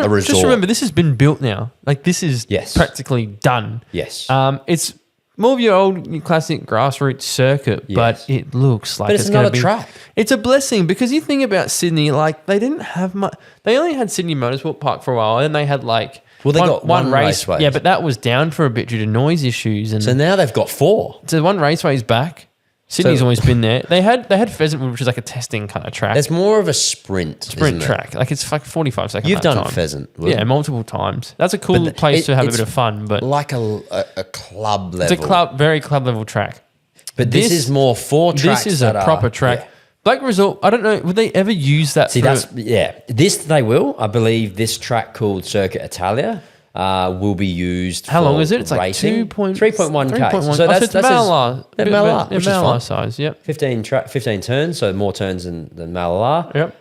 resort. Just remember, this has been built now. Like this is practically done. Yes. It's more of your old classic grassroots circuit, but it looks like it's another track. It's a blessing because you think about Sydney, like they didn't have much. They only had Sydney Motorsport Park for a while, and they had like they got one raceway. Yeah, but that was down for a bit due to noise issues, and so now they've got 4. So one raceway's back. Sydney's always been there. They had Pheasantwood, which is like a testing kind of track. It's more of a sprint track. Like it's like 45 seconds. You've done Pheasantwood. Yeah, multiple times. That's a cool place to have a bit of fun. But like a club level. It's a very club level track. But this is more 4 tracks. This is a proper track. Yeah. Black Resort, I don't know, would they ever use that? This they will. I believe this track called Circuit Italia will be used. How long is it? It's like racing. 3.1 K. So that's Malala size. Yep. 15 turns, so more turns than Malala. Yep.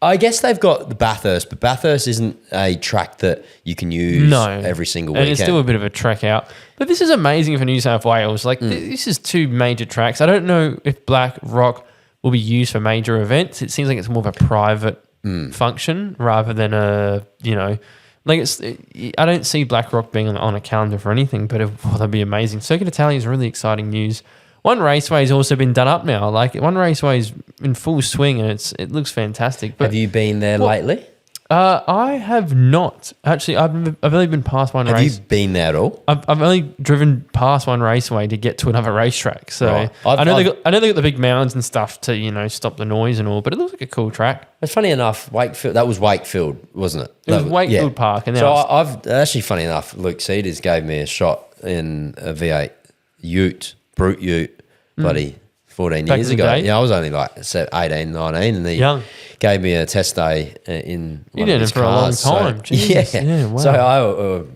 I guess they've got the Bathurst, but Bathurst isn't a track that you can use every single weekend. And it's still a bit of a trek out. But this is amazing for New South Wales. Like this is 2 major tracks. I don't know if Black Rock will be used for major events. It seems like it's more of a private function rather than I don't see Black Rock being on a calendar for anything, but that'd be amazing. Circuit Italia is really exciting news. One raceway has also been done up now. Like one raceway is in full swing and it looks fantastic. But have you been there lately? I have not actually. I've only been past one race. Have you been there at all? I've only driven past one raceway to get to another racetrack. So I know they got the big mounds and stuff to stop the noise and all. But it looks like a cool track. It's funny enough. Wakefield. That was Wakefield, wasn't it? It was Wakefield Park. And so I've actually, funny enough, Luke Cedars gave me a shot in a V8 Brute Ute, buddy. 14 years ago. Day. Yeah, I was only like 18, 19, and he gave me a test day in one of his cars. For a long time. Yeah. Wow. So I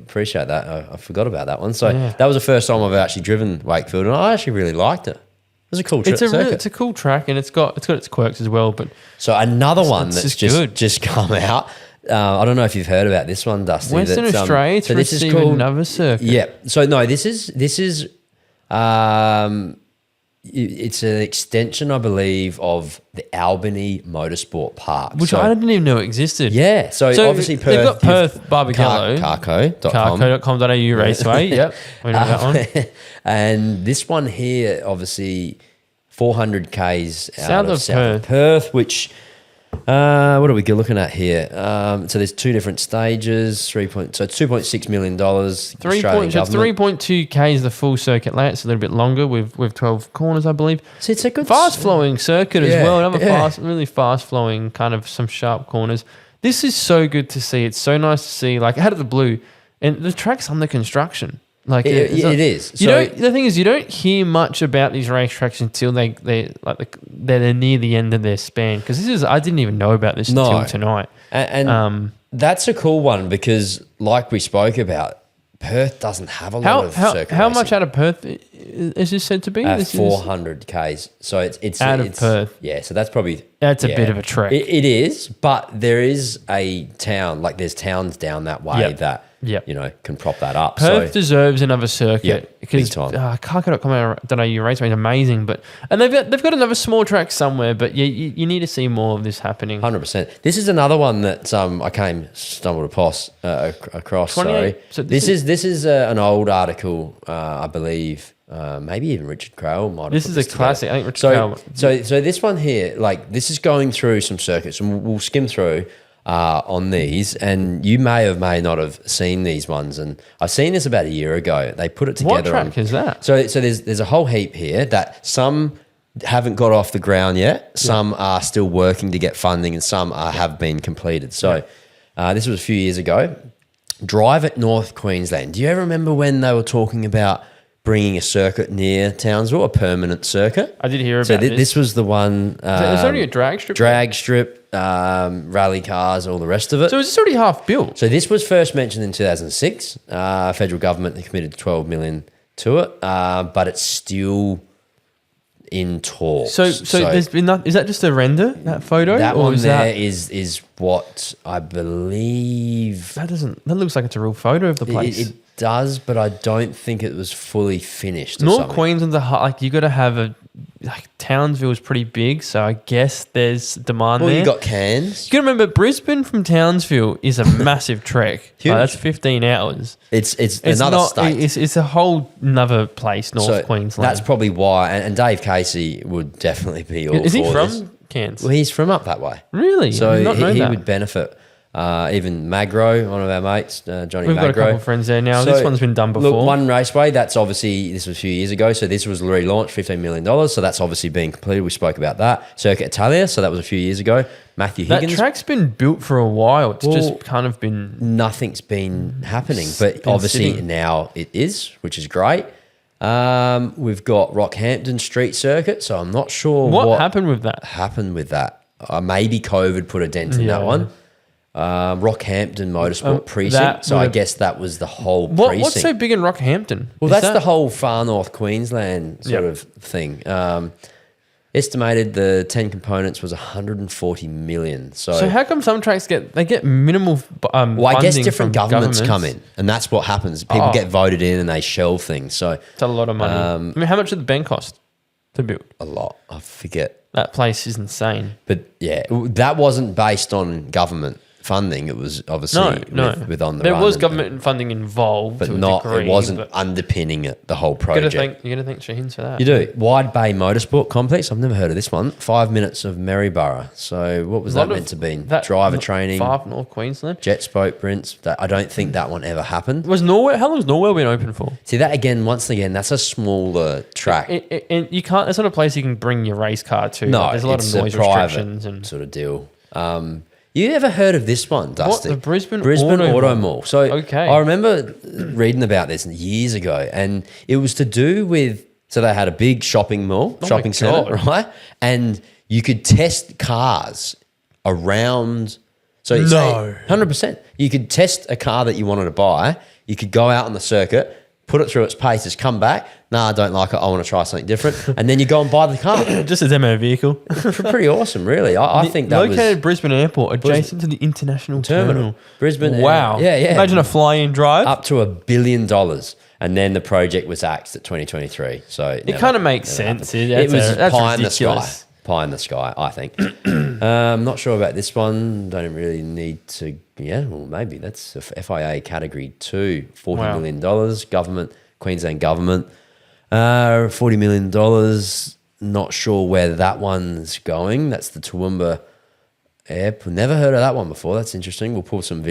appreciate that. I forgot about that one. So that was the first time I've actually driven Wakefield, and I actually really liked it. It was a cool trip. It's a cool track, and it's got its quirks as well. But so another one that's just come out. I don't know if you've heard about this one, Dusty. Western Australia. So this is called another circuit. Yeah. So no, this is. It's an extension, I believe, of the Albany Motorsport Park. Which I didn't even know existed. Yeah. So obviously Perth. They've got Perth Barbagallo. Carco.com.au Raceway. Yep. We know that one. And this one here, obviously, 400 Ks out of Perth. Perth, which... what are we looking at here? So there's 2 different stages. So it's $2.6 million. 3.2 K is the full circuit layout. It's a little bit longer with 12 corners, I believe. So it's a good fast flowing circuit as well. Another really fast flowing, kind of some sharp corners. This is so good to see. It's so nice to see. Like out of the blue, and the track's under construction. Like It is. You don't. The thing is, you don't hear much about these racetracks until they're near the end of their span. Because I didn't even know about this until tonight. And that's a cool one because, like we spoke about, Perth doesn't have a lot of circuit How racing. much out of Perth is this said to be? 400 Ks. So it's out of Perth. Yeah, so that's probably... That's a bit of a trek. It is, but there is a town, like there's towns down that way that, can prop that up. Perth deserves another circuit because Carco.com.au Raceway is amazing, and they've got another small track somewhere, but you need to see more of this happening. 100%. This is another one that I stumbled across. Sorry, so this is an old article, I believe. Maybe even Richard Cottrell might have. This is a classic. I think Richard Cottrell. So this one here, like this is going through some circuits, and we'll skim through on these. And you may not have seen these ones. And I've seen this about a year ago. They put it together. What track is that? So there's a whole heap here that some haven't got off the ground yet. Some are still working to get funding, and some have been completed. So this was a few years ago. Drive at North Queensland. Do you ever remember when they were talking about bringing a circuit near Townsville, a permanent circuit? I did hear about this. So this was the one. It's only a drag strip? Drag strip, rally cars, all the rest of it. So is this already half built? So this was first mentioned in 2006. Federal government committed $12 million to it, but it's still in talks. So there's been is that just a render, that photo? That one there is what I believe. That looks like it's a real photo of the place. It does, but I don't think it was fully finished. North Queensland's you got to have Townsville is pretty big, so I guess there's demand there. Well, you got Cairns. You got to remember Brisbane from Townsville is a massive trek. Huge. That's 15 hours. It's another state. It's a whole another place, North Queensland. That's probably why. And Dave Casey would definitely be all. Is he for from this. Cairns? Well, he's from up that way. Really? So he that. would benefit. Even Magro, one of our mates, Johnny Magro. We've got a couple of friends there now. This one's been done before. Look, One Raceway, this was a few years ago, so this was relaunched, $15 million, so that's obviously being completed. We spoke about that. Circuit Italia, so that was a few years ago. Matthew Higgins. That track's been built for a while. It's just kind of been... Nothing's been happening, but obviously now it is, which is great. We've got Rockhampton Street Circuit, so I'm not sure what happened with that. Maybe COVID put a dent in that one. Rockhampton Motorsport precinct. So I guess that was the whole precinct. What's so big in Rockhampton? Well, that's the whole far north Queensland sort of thing. Estimated the 10 components was 140 million. So how come some tracks get minimal well, I guess different from governments come in, and that's what happens. People get voted in and they shelve things. So it's a lot of money. I mean, how much did the Ben cost to build? A lot. I forget. That place is insane. But yeah, that wasn't based on government funding. It was obviously with on the there run was government funding involved, but to not a degree, it wasn't underpinning it, the whole project. You're gonna thank Shaheen for that. You do. Wide Bay Motorsport Complex. I've never heard of this one. 5 minutes of Maryborough. So what was that meant to be? Driver training. Far up North Queensland. Jet spoke prints. I don't think that one ever happened. How long has Norwell been open for? See that again. Once again, that's a smaller track. And you can't. It's not a place you can bring your race car to. No, there's a lot of noise restrictions and sort of deal. You ever heard of this one, Dusty? What, the Brisbane Auto Mall. So okay. I remember reading about this years ago, and it was to do with, so they had a big shopping centre, right? And you could test cars around. So 100%. You could test a car that you wanted to buy. You could go out on the circuit, put it through its paces, come back. I don't like it. I want to try something different. And then you go and buy the car. Just a demo vehicle. Pretty awesome, really. I think that located at Brisbane Airport, adjacent to the International Terminal. Brisbane. Wow. Yeah. Imagine a fly-in drive. Up to $1 billion. And then the project was axed at 2023. So it kind of makes sense. It was pie in the sky. Ridiculous. Pie in the sky, I think. I'm not sure about this one. Don't really need to. Yeah, well, maybe that's a FIA Category 2, $40 million. Government, Queensland government, $40 million. Not sure where that one's going. That's the Toowoomba Airport. Never heard of that one before. That's interesting. We'll pull some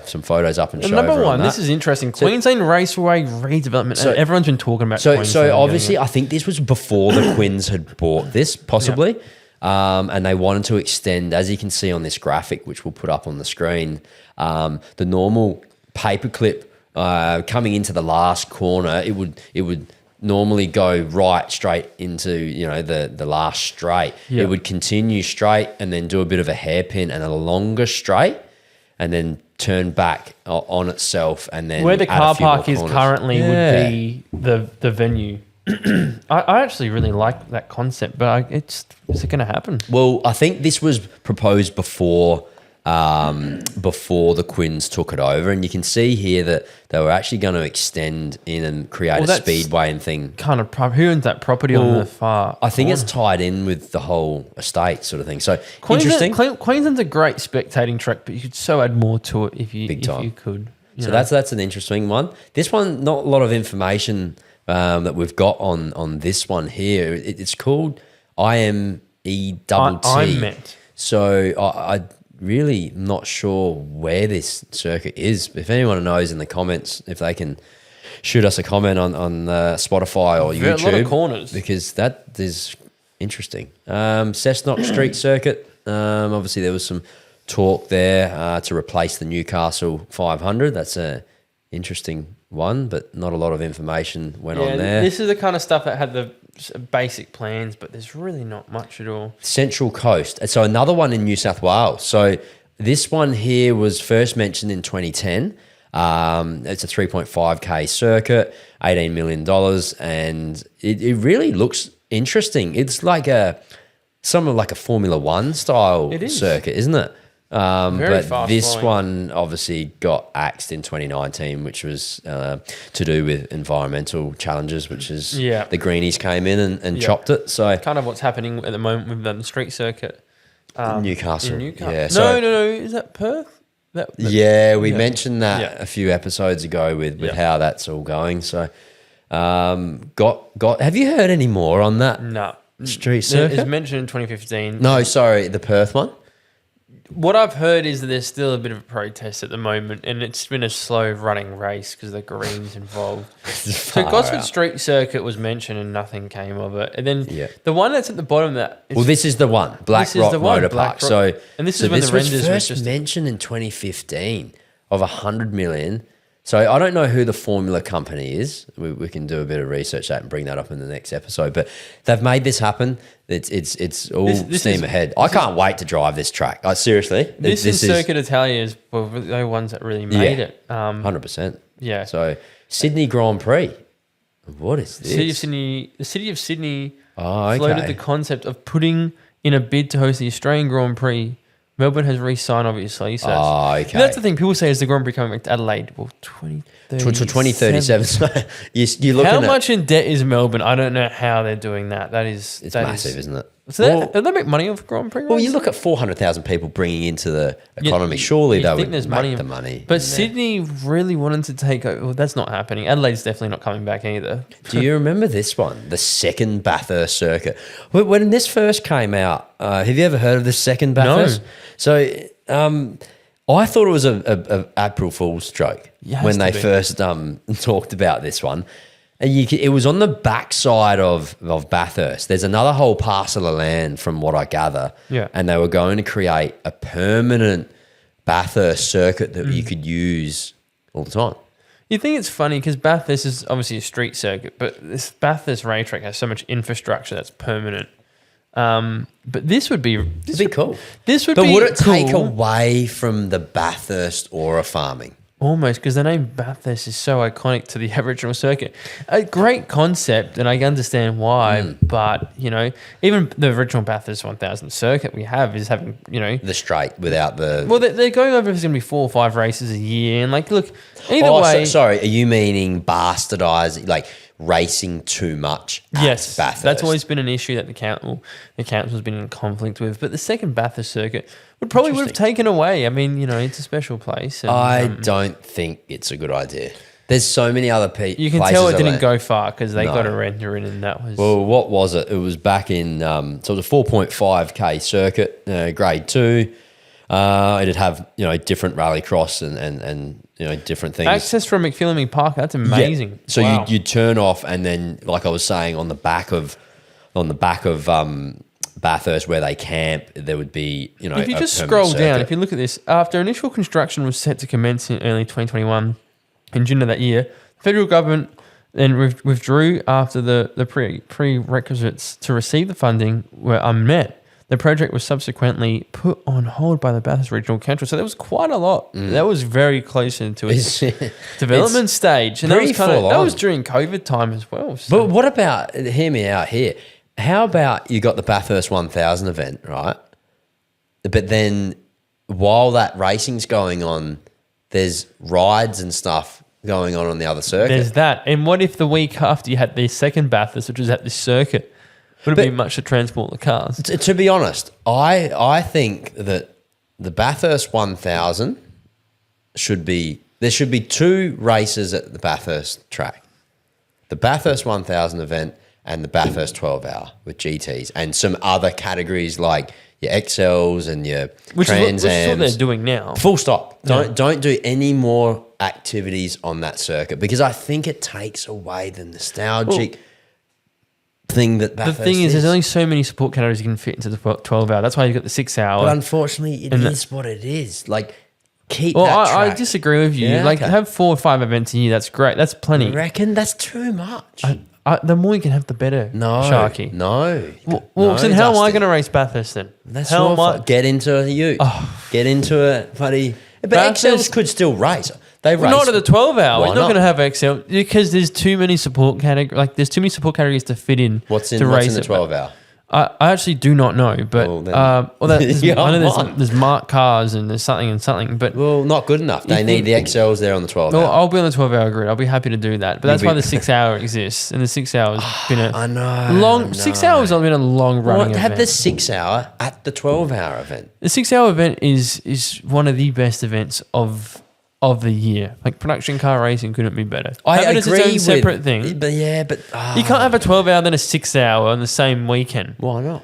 some photos up and show Number one, that. this is interesting. Queensland Raceway redevelopment. So, everyone's been talking about Queensland. So obviously, I think this was before the Quins had bought this, possibly. And they wanted to extend, as you can see on this graphic, which we'll put up on the screen, the normal paperclip coming into the last corner, it would normally go right straight into, you know, the last straight. Yeah. It would continue straight and then do a bit of a hairpin and a longer straight and then turn back on itself and then where the add a car few more park is corners. currently would be the venue. I actually really like that concept, but is it going to happen? Well, I think this was proposed before the Quins took it over, and you can see here that they were actually going to extend in and create a that's speedway and thing. Kind of who owns that property on the far? I think it's tied in with the whole estate sort of thing. So interesting. Queensland's a great spectating track, but you could so add more to it if you could. So that's an interesting one. This one, not a lot of information that we've got on this one here. It's called IMETT. IMET. So I really not sure where this circuit is. If anyone knows in the comments, if they can shoot us a comment on Spotify or YouTube. A lot of corners. Because that is interesting. Cessnock Street Circuit. Obviously, there was some talk there to replace the Newcastle 500. That's a interesting one, but not a lot of information went on there. This is the kind of stuff that had the basic plans, but there's really not much at all. Central Coast. So another one in New South Wales. So this one here was first mentioned in 2010. It's a 3.5K circuit, $18 million, and it really looks interesting. It's like somewhat like a Formula One style circuit, isn't it? But this one obviously got axed in 2019, which was to do with environmental challenges, which is the Greenies came in and chopped it. So kind of what's happening at the moment with the street circuit. Newcastle. Yeah. No. Is that Perth? We mentioned that a few episodes ago with how that's all going. So have you heard any more on that? No. Street circuit? It's mentioned in 2015. No, sorry, the Perth one. What I've heard is that there's still a bit of a protest at the moment, and it's been a slow running race because the Greens involved. So Gosford Street Circuit was mentioned and nothing came of it. And then the one that's at the bottom of that... this is the one, Black Rock Motor Park. And this is when the renders was first mentioned in 2015 of 100 million. So I don't know who the formula company is. We can do a bit of research that and bring that up in the next episode. But they've made this happen. It's all steam ahead. I can't wait to drive this track. Seriously. This is Circuit Italia is the ones that really made it. 100%. Yeah. So Sydney Grand Prix. What is this? The City of Sydney floated the concept of putting in a bid to host the Australian Grand Prix. Melbourne has re-signed, obviously. So that's the thing. People say, is the Grand Prix coming back to Adelaide? Well, 2037. You're looking how much in debt is Melbourne? I don't know how they're doing that. It's massive, isn't it? So do they make money off Grand Prix races? Well, you look at 400,000 people bringing into the economy. Surely they would make the money. But Sydney really wanted to take over. Well, that's not happening. Adelaide's definitely not coming back either. Do you remember this one? The second Bathurst circuit. When this first came out, have you ever heard of the second Bathurst? No. So I thought it was a April Fool's joke when they first talked about this one. And it was on the backside of Bathurst. There's another whole parcel of land from what I gather. Yeah. And they were going to create a permanent Bathurst circuit that you could use all the time. You think it's funny because Bathurst is obviously a street circuit, but this Bathurst racetrack has so much infrastructure that's permanent. But this would be cool. But would it take away from the Bathurst aura farming? Almost, because the name Bathurst is so iconic to the Aboriginal circuit. A great concept, and I understand why, but, even the original Bathurst 1000 circuit we have is having, the straight without the... Well, they're going over, there's going to be 4 or 5 races a year, and, look, either way... sorry, are you meaning bastardising, racing too much at Bathurst? That's always been an issue that the council's been in conflict with. But the second Bathurst circuit would have taken away. I mean, it's a special place. And, I don't think it's a good idea. There's so many other places. You can tell it didn't go far because they got a render in, and that was... Well, what was it? It was back in... so it was a 4.5K circuit, grade 2. It'd have, different rallycross and different things. Access from McPhillamy Park, that's amazing. Yeah. So you'd turn off, and then, like I was saying, on the back of Bathurst where they camp, there would be, if you just scroll down, if you look at this, after initial construction was set to commence in early 2021, in June of that year. The federal government then withdrew after the prerequisites to receive the funding were unmet. The project was subsequently put on hold by the Bathurst Regional Council. So there was quite a lot. That was very close into its development stage. And that was during COVID time as well. So. But what about, hear me out here, how about you got the Bathurst 1000 event, right? But then while that racing's going on, there's rides and stuff going on the other circuit. There's that. And what if the week after you had the second Bathurst, which was at this circuit? Would it be much to transport the cars? To be honest, I think that the Bathurst 1000 there should be 2 races at the Bathurst track. The Bathurst 1000 event and the Bathurst 12 hour with GTs and some other categories like your XLs and your Trans Ams. Which is what they're doing now. Full stop. Don't do any more activities on that circuit because I think it takes away the nostalgic thing that Bathurst the thing is there's only so many support categories you can fit into the 12 hour. That's why you've got the 6 hour. But unfortunately, it is what it is. Like, keep that track. I disagree with you. Yeah, have 4 or 5 events a year. That's great. That's plenty. You reckon that's too much? The more you can have, the better. No, Sharky. No. Then how am I going to race Bathurst then? That's your fault. Get into a ute. Get into a bloody... But XLs could still race. They race. Not at the 12 hour. Why We're not going to have XL because there's too many support categories. Like there's too many support categories to fit in. What's in the 12 hour? I actually do not know, but I know there's marked cars and there's something, but not good enough. They need the XLs there on the 12 hour. I'll be on the 12 hour grid. I'll be happy to do that, but that's why the 6 hour exists, and the 6 hours been a 6 hours has been a long running. Have the 6 hour at the 12 hour event. The 6 hour event is one of the best events of the year. Like production car racing couldn't be better. I agree. It's its own separate thing. But you can't have a 12 hour then a 6 hour on the same weekend. Why not?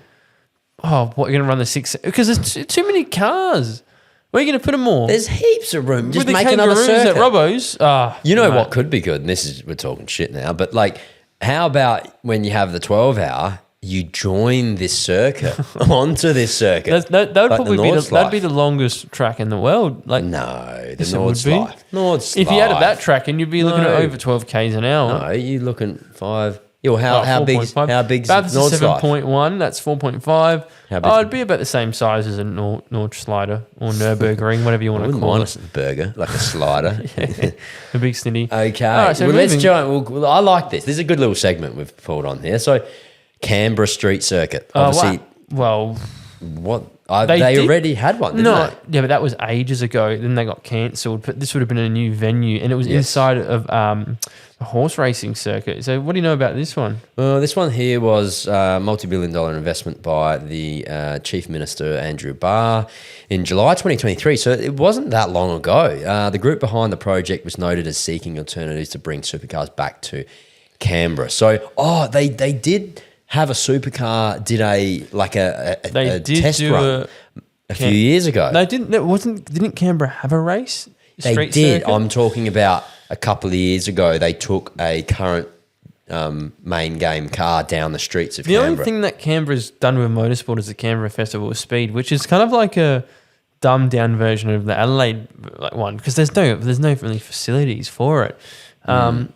Oh, what, you're going to run the 6? Because there's too many cars. Where are you going to put them all? There's heaps of room. Just With make another circuit. At Robbo's. You know what could be good? And we're talking shit now, but like, how about when you have the 12 hour, you join this circuit onto this circuit? That would probably be the longest track in the world. Like no, the Nord's If you added that track, and you'd be looking at over 12 k's an hour. No, you're looking 5. How big's Bathurst is 7.1. That's 4.5. It'd be about the same size as a Nord slider or Nürburgring, whatever you want to call it. A burger, like a slider. A big snitty. Okay. All right, so let's join. I like this. This is a good little segment we've pulled on here. So, Canberra Street Circuit. Obviously. What? They already had one, didn't they? Yeah, but that was ages ago. Then they got cancelled. But this would have been a new venue, and it was inside of a horse racing circuit. So what do you know about this one? This one here was a multi-billion-dollar investment by the Chief Minister, Andrew Barr, in July 2023. So it wasn't that long ago. The group behind the project was noted as seeking alternatives to bring supercars back to Canberra. So, they did have a supercar, did a test run a few years ago. No, didn't Canberra have a race? They did. Circuit? I'm talking about a couple of years ago. They took a current main game car down the streets of Canberra. The only thing that Canberra's done with motorsport is the Canberra Festival of Speed, which is kind of like a dumbed down version of the Adelaide one because there's no really facilities for it. And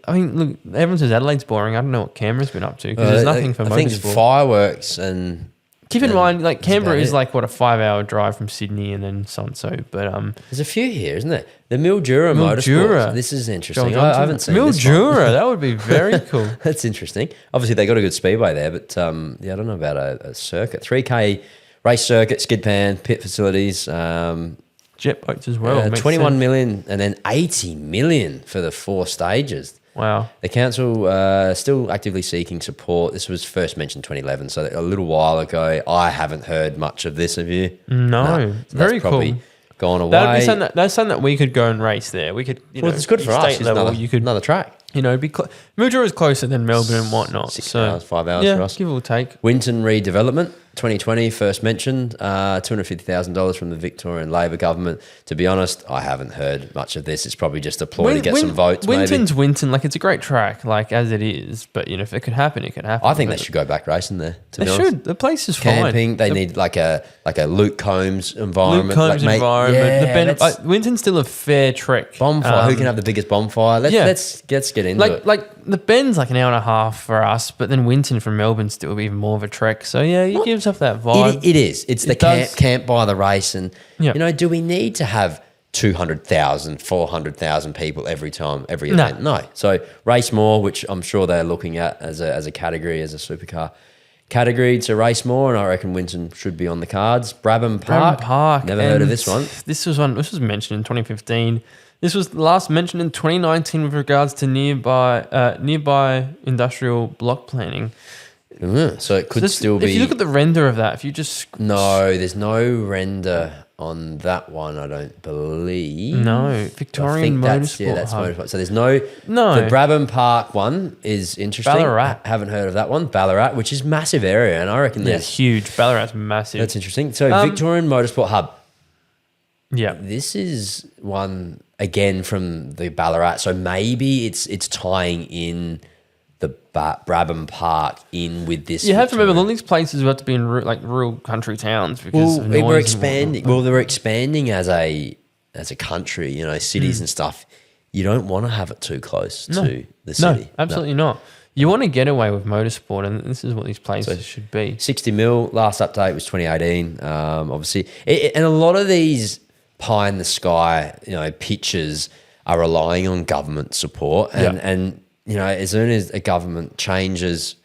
I mean, look, everyone says Adelaide's boring. I don't know what Canberra's been up to because there's nothing for motorsport. I think it's fireworks and... Keep in mind, like Canberra is like a 5-hour drive from Sydney and then so and so. But there's a few here, isn't there? The Mildura Motorsport. This is interesting. I haven't seen Mildura. That would be very cool. That's interesting. Obviously, they got a good speedway there, but I don't know about a circuit. 3K race circuit, skid pan, pit facilities. Jet boats as well. 21 million and then 80 million for the 4 stages. Wow. The council still actively seeking support. This was first mentioned 2011, so a little while ago. I haven't heard much of this. Have you? No. Very cool. Gone away. That's something that we could go and race there. We could, it's good for us. It's another track. Mildura is closer than Melbourne and whatnot. 6 hours, 5 hours for us. Give or take. Winton redevelopment. 2020, first mentioned, $250,000 from the Victorian Labor government. To be honest, I haven't heard much of this. It's probably just a ploy to get some votes. Winton's Winton, like it's a great track, like as it is. But you know, if it could happen, it could happen. I think they should go back racing there. To be honest, should. The place is camping. fine. They need like a Luke Combs environment. Luke Combs environment. Yeah, Winton's still a fair trek. Bonfire. Who can have the biggest bonfire? Let's get into it. Like the Ben's like an hour and a half for us, but then Winton from Melbourne still be even more of a trek. So yeah, you give yourself that vibe. It is. It's the camp by the race, and Yeah. you know, do we need to have 200,000, 400,000 people every event? No. So race more, which I'm sure they're looking at as a category, as a supercar category to race more, and I reckon Winton should be on the cards. Brabham Park. Never heard of this one. This was mentioned in 2015. This was last mentioned in 2019 with regards to nearby industrial block planning. So it could still be. If you look at the render of that, if you just no, there's no render on that one. I don't believe. No, Victorian Motorsport. That's Motorsport. So there's no. The Brabham Park one is interesting. Ballarat. Haven't heard of that one. Ballarat, which is massive area, and I reckon it's huge. Ballarat's massive. That's interesting. So Victorian Motorsport Hub. Yeah, this is one again from the Ballarat. So maybe it's tying in the Brabham Park in with this. You have to remember, all these places have to be in rural country towns because they were expanding. Well, they were expanding as a country, you know, cities and stuff. You don't want to have it too close to the city. No, absolutely not. You want to get away with motorsport, and this is what these places should be. 60 mil. Last update was 2018. Obviously, and a lot of these pie in the sky, you know, pitches are relying on government support, and you know, as soon as a government changes,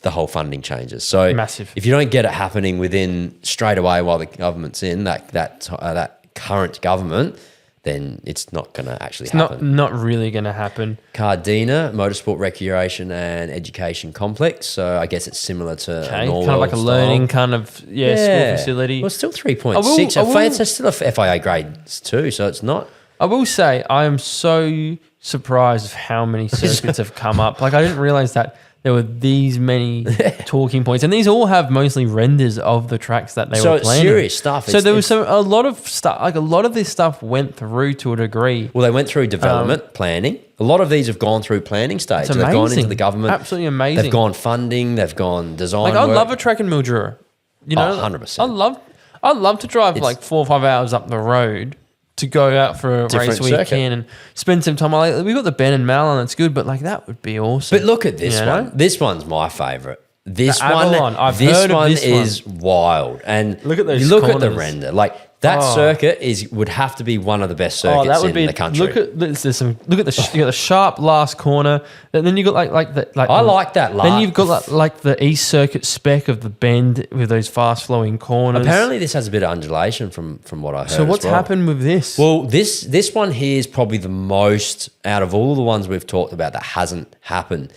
the whole funding changes. So massive. If you don't get it happening within straight away while the government's in that current government, then it's not going to actually happen. Not really going to happen. Cardina, Motorsport Recreation and Education Complex. So I guess it's similar to Norwell kind of like a learning kind of school facility. Well, it's still 3.6. It's still a FIA grade too, so it's not. I will say I am so surprised of how many circuits have come up. Like I didn't realize that there were these many talking points, and these all have mostly renders of the tracks that they were planning. So serious stuff. So there was a lot of stuff. Like a lot of this stuff went through to a degree. Well, they went through development, planning. A lot of these have gone through planning stage. They've gone into the government. Absolutely amazing. They've gone funding. They've gone design. Like I love a track in Mildura. You know, 100%. I love to drive like 4 or 5 hours up the road to go out for a race weekend and spend some time. Like, we've got the Ben and Malin, it's good, but like that would be awesome. But look at this one. This one's my favourite. This Avalon. one, is wild. And look at those. You look at the render. Like that circuit would have to be one of the best circuits in the country. Look at the you got the sharp last corner, and then you got like I like that. Then you've got like the East Circuit spec of the bend with those fast flowing corners. Apparently, this has a bit of undulation from what I heard. So what's happened with this? Well, this one here is probably the most out of all the ones we've talked about that hasn't happened.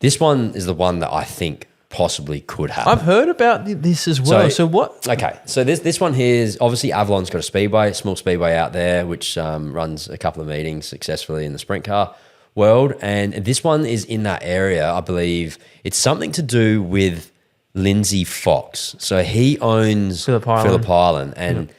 This one is the one that I think possibly could happen. I've heard about this as well. So what? Okay, so this one here is obviously Avalon's got a small speedway out there, which runs a couple of meetings successfully in the sprint car world, and this one is in that area. I believe it's something to do with Lindsay Fox. So he owns Phillip Island, and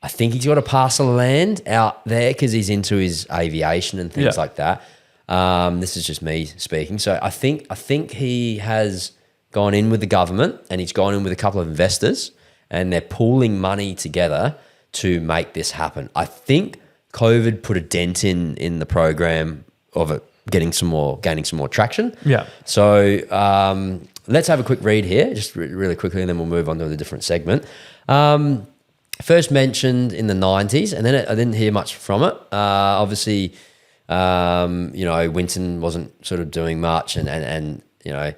I think he's got a parcel of land out there because he's into his aviation and things like that. This is just me speaking. So I think he has gone in with the government, and he's gone in with a couple of investors, and they're pooling money together to make this happen. I think COVID put a dent in the program of it gaining some more traction. Yeah. So let's have a quick read here, just really quickly, and then we'll move on to a different segment. First mentioned in the 90s, and then I didn't hear much from it. Obviously, you know, Winton wasn't sort of doing much, and you know,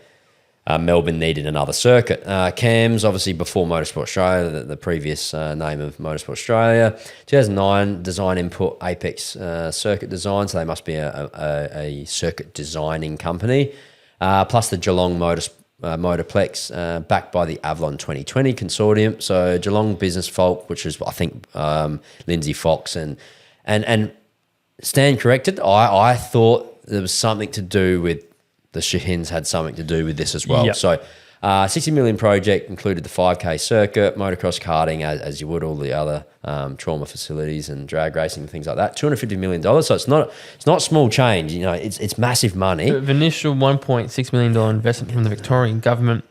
Melbourne needed another circuit. CAMS, obviously before Motorsport Australia, the previous name of Motorsport Australia. 2009, design input, Apex Circuit Design, so they must be a circuit designing company. Plus the Geelong Motorplex, backed by the Avalon 2020 consortium. So Geelong Business Folk, which is, I think, Lindsay Fox, and stand corrected, I thought there was something to do with the Shahins had something to do with this as well. Yep. So $60 million project included the 5K circuit, motocross karting, as you would all the other trauma facilities and drag racing and things like that. $250 million. So it's not small change. You know, it's massive money. The initial $1.6 million investment from the Victorian government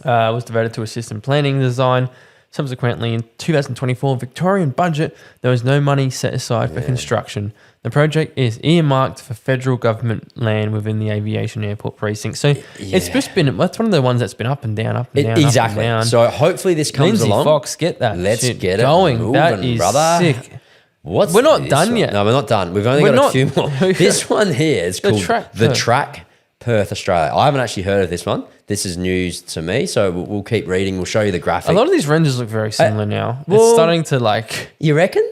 was devoted to assist in planning and design. Subsequently, in 2024 Victorian budget, there was no money set aside for construction. The project is earmarked for federal government land within the aviation airport precinct. So it's just been, that's one of the ones that's been up and down, Exactly. up and down. So hopefully this comes Lindsay along. Fox, get that Let's shit get it going. moving, That is brother. sick. What's We're not this done one? yet. No, we're not done. We've only got a few more. This one here is called the Track Perth, Australia. I haven't actually heard of this one. This is news to me, so we'll keep reading. We'll show you the graphic. A lot of these renders look very similar now. well, it's starting to like... You reckon?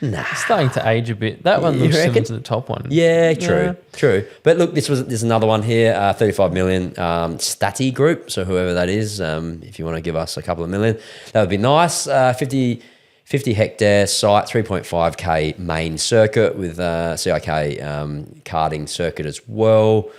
Nah. It's starting to age a bit. That one looks similar to the top one. Yeah, true. But look, there's another one here, 35 million, Stati Group. So whoever that is, if you want to give us a couple of million, that would be nice. 50 hectare site, 3.5K main circuit with CIK karting circuit as well.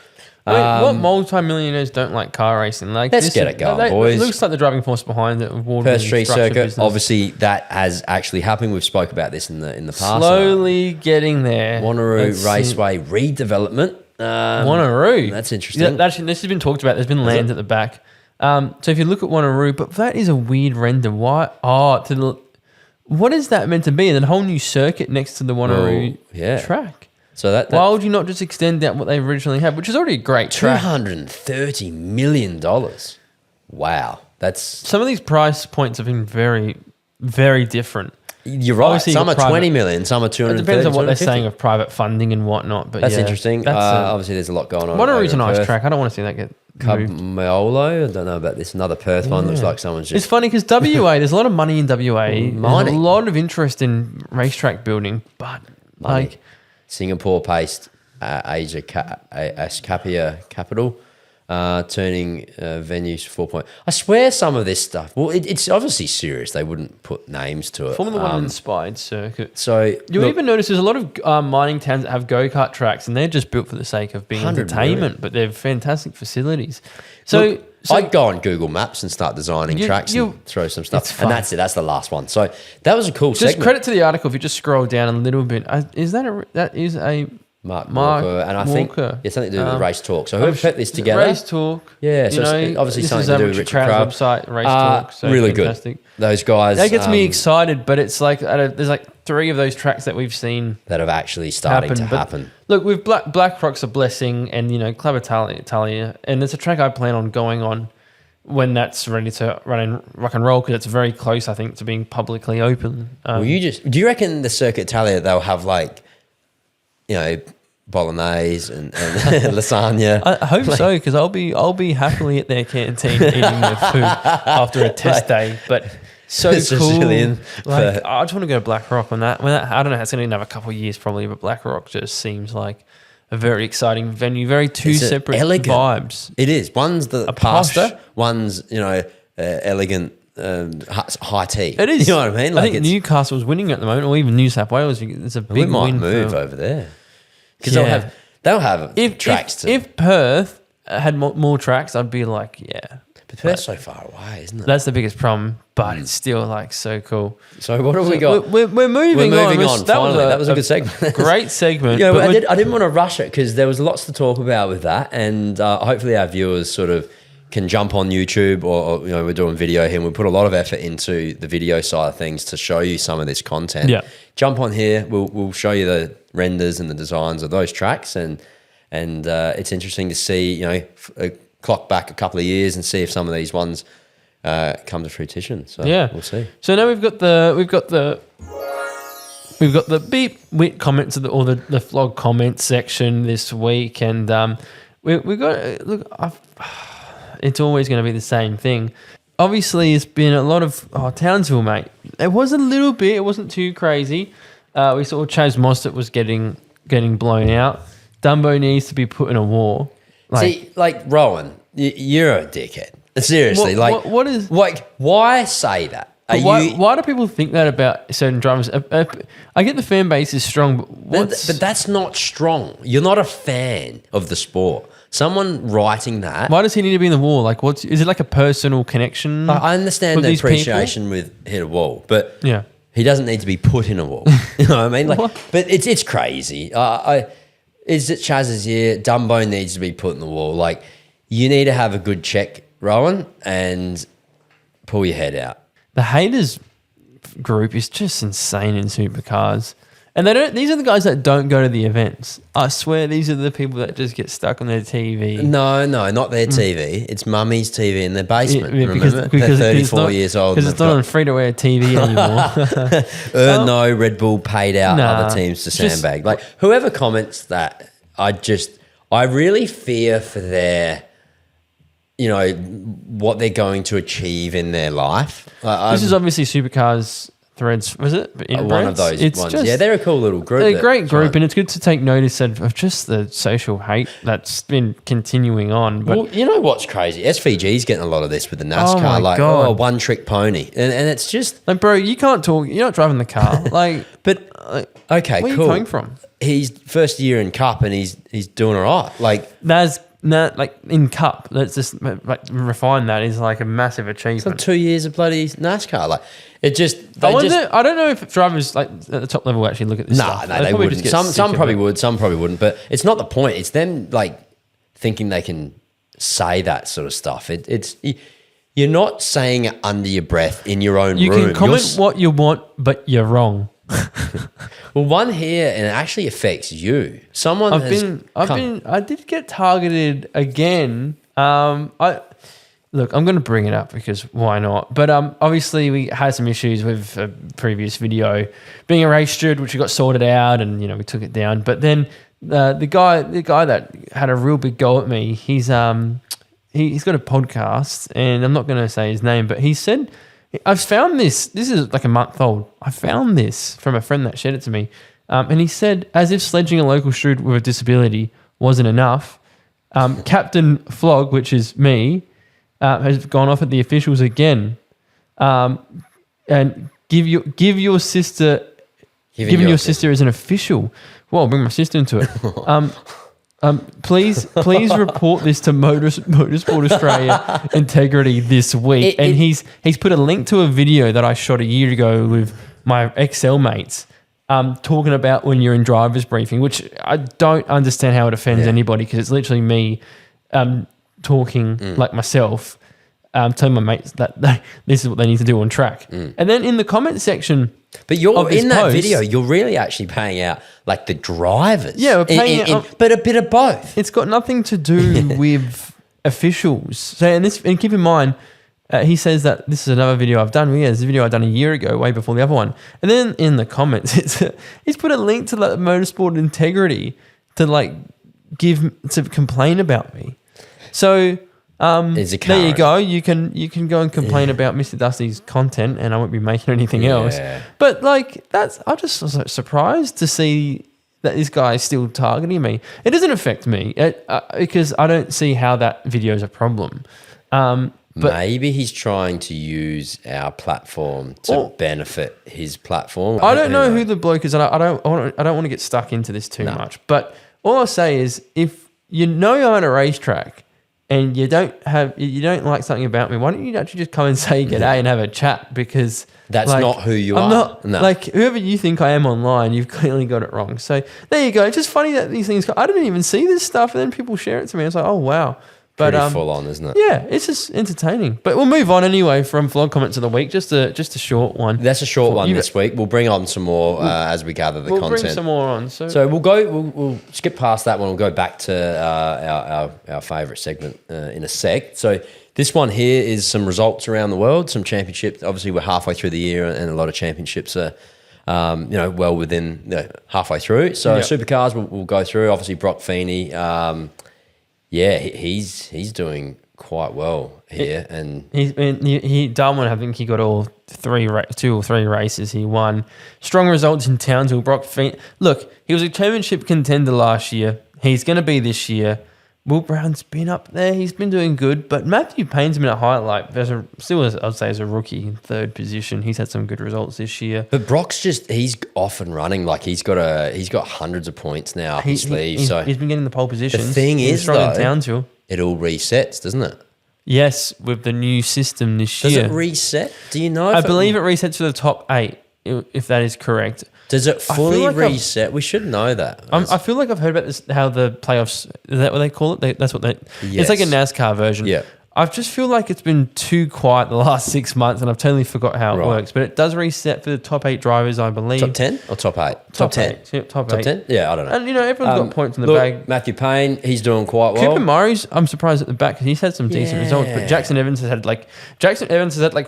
What multi-millionaires don't like car racing? Like, let's get it going, boys. It looks like the driving force behind it. Perth Street Circuit, business. Obviously that has actually happened. We've spoke about this in the past. Slowly getting there. Wanneroo Raceway redevelopment. Wanneroo. That's interesting. Actually, this has been talked about. There's been land at the back. So if you look at Wanneroo, but that is a weird render. Why? What is that meant to be? And then a whole new circuit next to the Wanneroo track. So that why would you not just extend out what they originally had, which is already a great track? $230 million. Wow. That's some of these price points have been very, very different. You're right. Obviously, some are 20 million, some are 230. It depends on what they're saying of private funding and whatnot. But that's interesting. Obviously, there's a lot going on. Wanneroo's a nice track. I don't want to see that get Cubmolo. I don't know about this. Another Perth one. Looks like someone's just... It's funny because WA, there's a lot of money in WA. There's a lot of interest in racetrack building, but like... Singapore-based Asia Capia capital, turning venues 4 I swear some of this stuff, well, it's obviously serious. They wouldn't put names to it. Formula One inspired circuit. So you'll even notice there's a lot of mining towns that have go-kart tracks and they're just built for the sake of being entertainment, but they're fantastic facilities. So I'd go on Google Maps and start designing tracks and throw some stuff. And that's it. That's the last one. So that was a cool segment. Just credit to the article. If you just scroll down a little bit, that is a Mark Walker, and I think it's something to do with Race Talk. So whoever put this together, Race Talk, yeah. So obviously something to do with Richard Crowd website, Race Talk. So really fantastic. Good. Those guys. That gets me excited, but it's like there's like 3 of those tracks that we've seen that have actually starting to happen. Look, with Black Rock's a blessing, and Club Italia, and it's a track I plan on going on when that's ready to run in rock and roll, because it's very close, I think, to being publicly open. Do you reckon the Circuit Italia they'll have bolognese and lasagna? I hope so, because I'll be happily at their canteen eating their food after a test day. But so cool. Sicilian I just want to go to Black Rock when that I don't know. It's going to be another couple of years probably, but Black Rock just seems like a very exciting venue. Very two separate vibes. It is. One's the pasta. One's elegant. High tea. It is. You know what I mean? I think Newcastle's winning at the moment, or even New South Wales. It's a big win. Move over there because they'll have tracks. If Perth had more tracks, I'd be like, yeah. But Perth's so far away, isn't it? That's the biggest problem, but it's still so cool. So what have we got? We're moving on. That was a good segment. Great segment. But I didn't want to rush it because there was lots to talk about with that, and hopefully our viewers sort of can jump on YouTube or we're doing video here and we put a lot of effort into the video side of things to show you some of this content. Yeah. Jump on here. We'll show you the renders and the designs of those tracks and it's interesting to see, clock back a couple of years and see if some of these ones come to fruition. So we'll see. So now we've got the beep wit comments or the vlog comments section this week, and we've got it's always going to be the same thing. Obviously, it's been a lot of Townsville, mate. It was a little bit. It wasn't too crazy. We saw Chaz Mostert was getting blown out. Dumbo needs to be put in a war. Rowan, you're a dickhead. Seriously, what is why say that? Why do people think that about certain drivers? I get the fan base is strong, but that's not strong. You're not a fan of the sport. Someone writing that. Why does he need to be in the wall? Like, is it like a personal connection? I understand with the these appreciation with hit a wall, but Yeah. he doesn't need to be put in a wall. You know what I mean? Like, but it's crazy. Is it Chaz's year? Dumbo needs to be put in the wall. Like, you need to have a good check, Rowan, and pull your head out. The haters group is just insane in supercars. And these are the guys that don't go to the events. I swear these are the people that just get stuck on their TV. No, not their TV. It's mummy's TV in their basement. Yeah, remember? because They're 34 years old. Because it's not on free-to-air TV anymore. No, Red Bull paid out other teams to sandbag. Like, whoever comments that, I really fear for their, what they're going to achieve in their life. This is obviously Supercars Threads, was it? One of those ones. Yeah, they're a cool little group. They're a great group, and it's good to take notice of just the social hate that's been continuing on. But well, you know what's crazy? SVG's getting a lot of this with the NASCAR. God. One trick pony. And it's just... Like, bro, you can't talk. You're not driving the car. Like, but, okay, where cool. Where are you coming from? He's first year in Cup, and he's doing all right. Like... like in Cup, let's just refine that, is like a massive achievement. It's like 2 years of bloody NASCAR. Like, it just... I don't know if drivers like at the top level actually look at this stuff. No, they wouldn't. Some probably would, some probably wouldn't. But it's not the point. It's them like thinking they can say that sort of stuff. You're not saying it under your breath in your own room. You can comment what you want, but you're wrong. Well, one here, and it actually affects you. I did get targeted again. Look, I'm going to bring it up because why not? But obviously we had some issues with a previous video being a race steward, which we got sorted out, and we took it down. But then the guy that had a real big go at me, he's got a podcast, and I'm not going to say his name, but he said, I've found this. This is like a month old. I found this from a friend that shared it to me, and he said, as if sledging a local steward with a disability wasn't enough, Captain Flog, which is me, has gone off at the officials again, and giving your sister as an official. Well, I'll bring my sister into it. Please report this to Motorsport Australia Integrity this week. And he's put a link to a video that I shot a year ago with my Excel mates, talking about when you're in driver's briefing, which I don't understand how it offends anybody, because it's literally me talking like myself, telling my mates that this is what they need to do on track. And then in the comment section, but you're in that video, you're really actually paying out like the drivers. Yeah, we're paying out, but a bit of both. It's got nothing to do with officials. So, and keep in mind, he says that this is another video I've done. Yeah, this is a video I've done a year ago, way before the other one. And then in the comments, he's put a link to like Motorsport Integrity to complain about me. So there you go. You can go and complain about Mr. Dusty's content, and I won't be making anything else. But I'm just surprised to see that this guy is still targeting me. It doesn't affect me because I don't see how that video is a problem. But maybe he's trying to use our platform to benefit his platform. I don't know who the bloke is, and I don't want to get stuck into this too much. But all I'll say is, if you're on a racetrack and you don't like something about me, why don't you actually just come and say g'day and have a chat? Because that's not who you are. I'm not like whoever you think I am online. You've clearly got it wrong. So there you go. It's just funny that these things. I didn't even see this stuff, and then people share it to me. It's like, oh wow. But pretty full on, isn't it? Yeah, it's just entertaining. But we'll move on anyway from vlog comments of the week. Just a short one. That's a short one this week. We'll bring on some more as we gather the content. We'll bring some more on. So we'll skip past that one. We'll go back to our favourite segment in a sec. So this one here is some results around the world, some championships. Obviously, we're halfway through the year, and a lot of championships are well within halfway through. So Supercars we'll go through. Obviously, Brock Feeney. He's doing quite well here, and Darwin. I think he got all 2 or 3 races. He won. Strong results in Townsville. Brock Feeney. Look, he was a championship contender last year. He's going to be this year. Will Brown's been up there. He's been doing good. But Matthew Payne's been a highlight. I'd say as a rookie in third position. He's had some good results this year. But Brock's he's off and running. Like he's got hundreds of points now up his sleeve. He's So been getting the pole positions. the thing is, strong in though, Townsville. it all resets, doesn't it? Yes, with the new system this Does year. it reset? Do you know? I believe it resets to the top 8, if that is correct. Does it fully like reset? We should know that. I feel like I've heard about this, how the playoffs, is that what they call it? That's what they, It's like a NASCAR version. Yeah. I just feel like it's been too quiet the last 6 months and I've totally forgot how it Right. works. But it does reset for the top 8 drivers, I believe. Top 10 or top 8? Top 10. 8. Yeah, top 8. 10? Yeah, I don't know. And, everyone's got points in the Look, bag. Matthew Payne, he's doing quite well. Cooper Murray's, I'm surprised at the back because he's had some decent results. But Jackson Evans has had like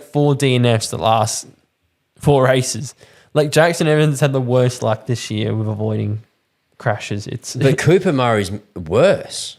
4 DNFs the last 4 races. Like Jackson Evans has had the worst luck this year with avoiding crashes. But Cooper Murray's worse.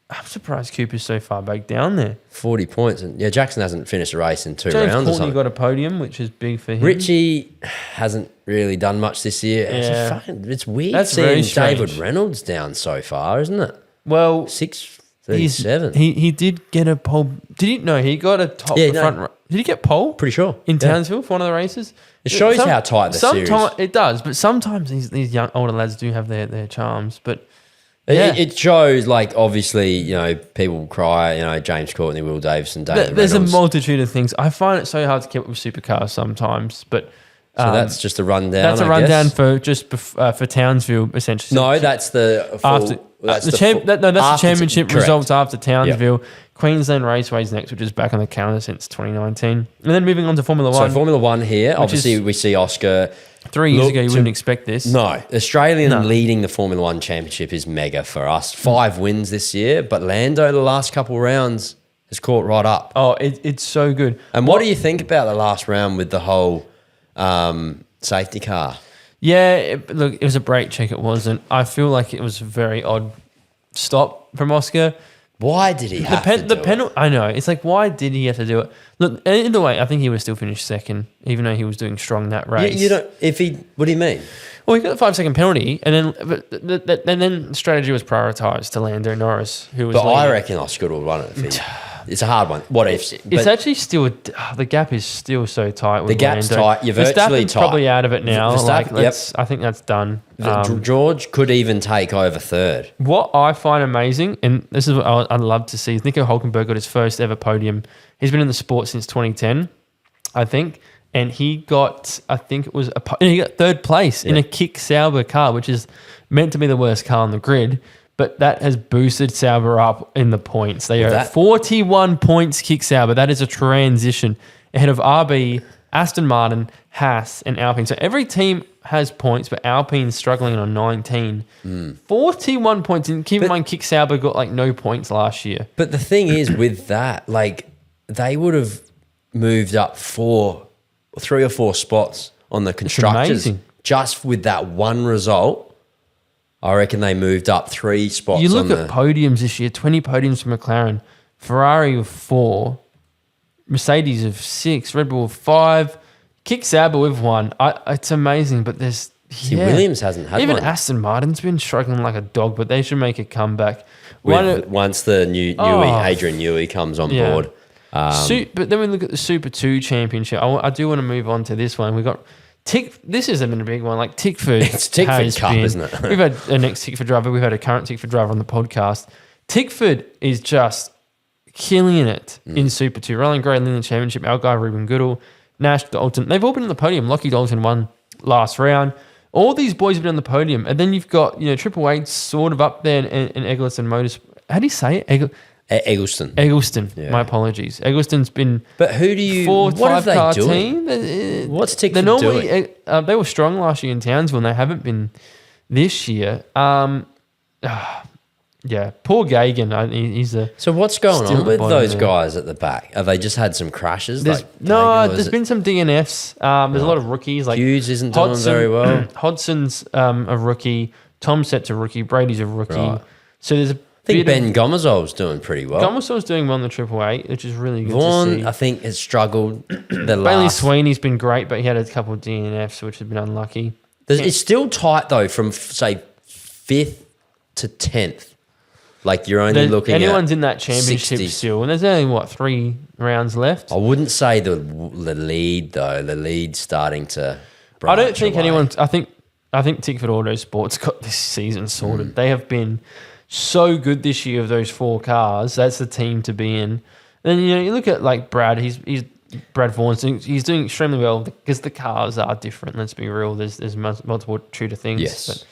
I'm surprised Cooper's so far back down there. 40 points. And Jackson hasn't finished a race in 2 James rounds or Courtney something. got a podium, which is big for him. Richie hasn't really done much this year. Yeah. It's weird That's very seeing strange. David Reynolds down so far, isn't it? Well, 6:37. he did get a pole. Did he? No, he got a top front. Did he get pole? Pretty sure. In Townsville for one of the races. It shows how tight the series is. It does, but sometimes these young older lads do have their charms. But It shows, like, obviously, people cry, James Courtney, Will Davison, David there's Reynolds. a multitude of things. I find it so hard to keep up with supercars sometimes, but So that's just a rundown. that's a I rundown guess. for Townsville essentially. No, that's the full, After that's the after championship correct. results after Townsville. Queensland Raceway's next, which is back on the calendar since 2019. And then moving on to Formula One. So Formula One here, obviously we see Oscar. 3 years ago, you wouldn't expect this. No, Australian leading the Formula One championship is mega for us. 5 wins this year, but Lando the last couple rounds has caught right up. Oh, it's so good. And what do you think about the last round with the whole safety car? Yeah, look, it was a brake check. It wasn't. I feel like it was a very odd stop from Oscar. Why did he have to do it? penalty? I know. It's like, why did he have to do it? Look, either way, I think he would still finish second, even though he was doing strong that race. You don't. What do you mean? Well, he got the 5-second penalty, and then the strategy was prioritised to Lando Norris, who was. But leading. I reckon Oscar would have won it. It's a hard one. What if? It's actually still the gap is still so tight. With The gap's Lando. tight. You're virtually Verstappen's tight. probably out of it now. Verstappen, I think that's done. George could even take over third. What I find amazing, and this is what I'd love to see, is Nico Hulkenberg got his first ever podium. He's been in the sport since 2010, I think, and he got, he got third place in a Kick Sauber car, which is meant to be the worst car on the grid, but that has boosted Sauber up in the points. They are at 41 points, Kick Sauber. That is a transition ahead of RB, Aston Martin, Haas, and Alpine. So every team has points, but Alpine's struggling on 19. 41 points. And keep in mind, Kick Sauber got like no points last year. But the thing is, with that, like, they would have moved up 3 or 4 spots on the constructors amazing. just with that one result. I reckon they moved up 3 spots. You look at podiums this year, 20 podiums for McLaren, Ferrari with 4, Mercedes of 6, Red Bull of 5, Kick Sauber with 1. It's amazing, but there's... Williams hasn't had Even one. Aston Martin's been struggling like a dog, but they should make a comeback. Once the new Adrian Newey comes on board. But then we look at the Super 2 Championship. I do want to move on to this one. We got this has been a big one. Like Tickford, It's Tickford Cup, isn't it? We've had an ex-Tickford driver. We've had a current Tickford driver on the podcast. Tickford is just killing it in Super 2. Roland Gray leading the championship. Our guy Ruben Goodall, Nash Dalton. They've all been on the podium. Lockie Dalton won last round. All these boys have been on the podium, and then you've got Triple H sort of up there, and Eggleston Motorsport. How do you say it? Eggleston. Eggleston. My apologies. Eggleston's been. But who do you? 4, what have 5 car they doing? team. What's Tickford doing? They were strong last year in Townsville, and they haven't been this year. Yeah, poor Gagan. He's a. So what's going still on with bottom those there. guys at the back? Have they just had some crashes? There's been some DNFs. There's a lot of rookies. Like Hughes isn't doing very well. Hodson's a rookie. Tom Sett's a rookie. Brady's a rookie. Right. So there's a. I think Ben Gomezol's doing pretty well. Gomezol's doing well in the Triple Eight, which is really good to Vaughan, see. I think, has struggled. Bailey Sweeney's been great, but he had a couple of DNFs, which have been unlucky. It's still tight though, from say 5th to 10th. Like you're only looking anyone's at in that championship 60. still, and there's only 3 rounds left. I wouldn't say the lead though. The lead's starting to. I don't think away. anyone. I think Tickford Autosport's got this season sorted. They have been so good this year of those 4 cars. That's the team to be in. And you look at like Brad. He's Brad Vaughan's he's doing extremely well because the cars are different. Let's be real. There's multiple true to things. Yes.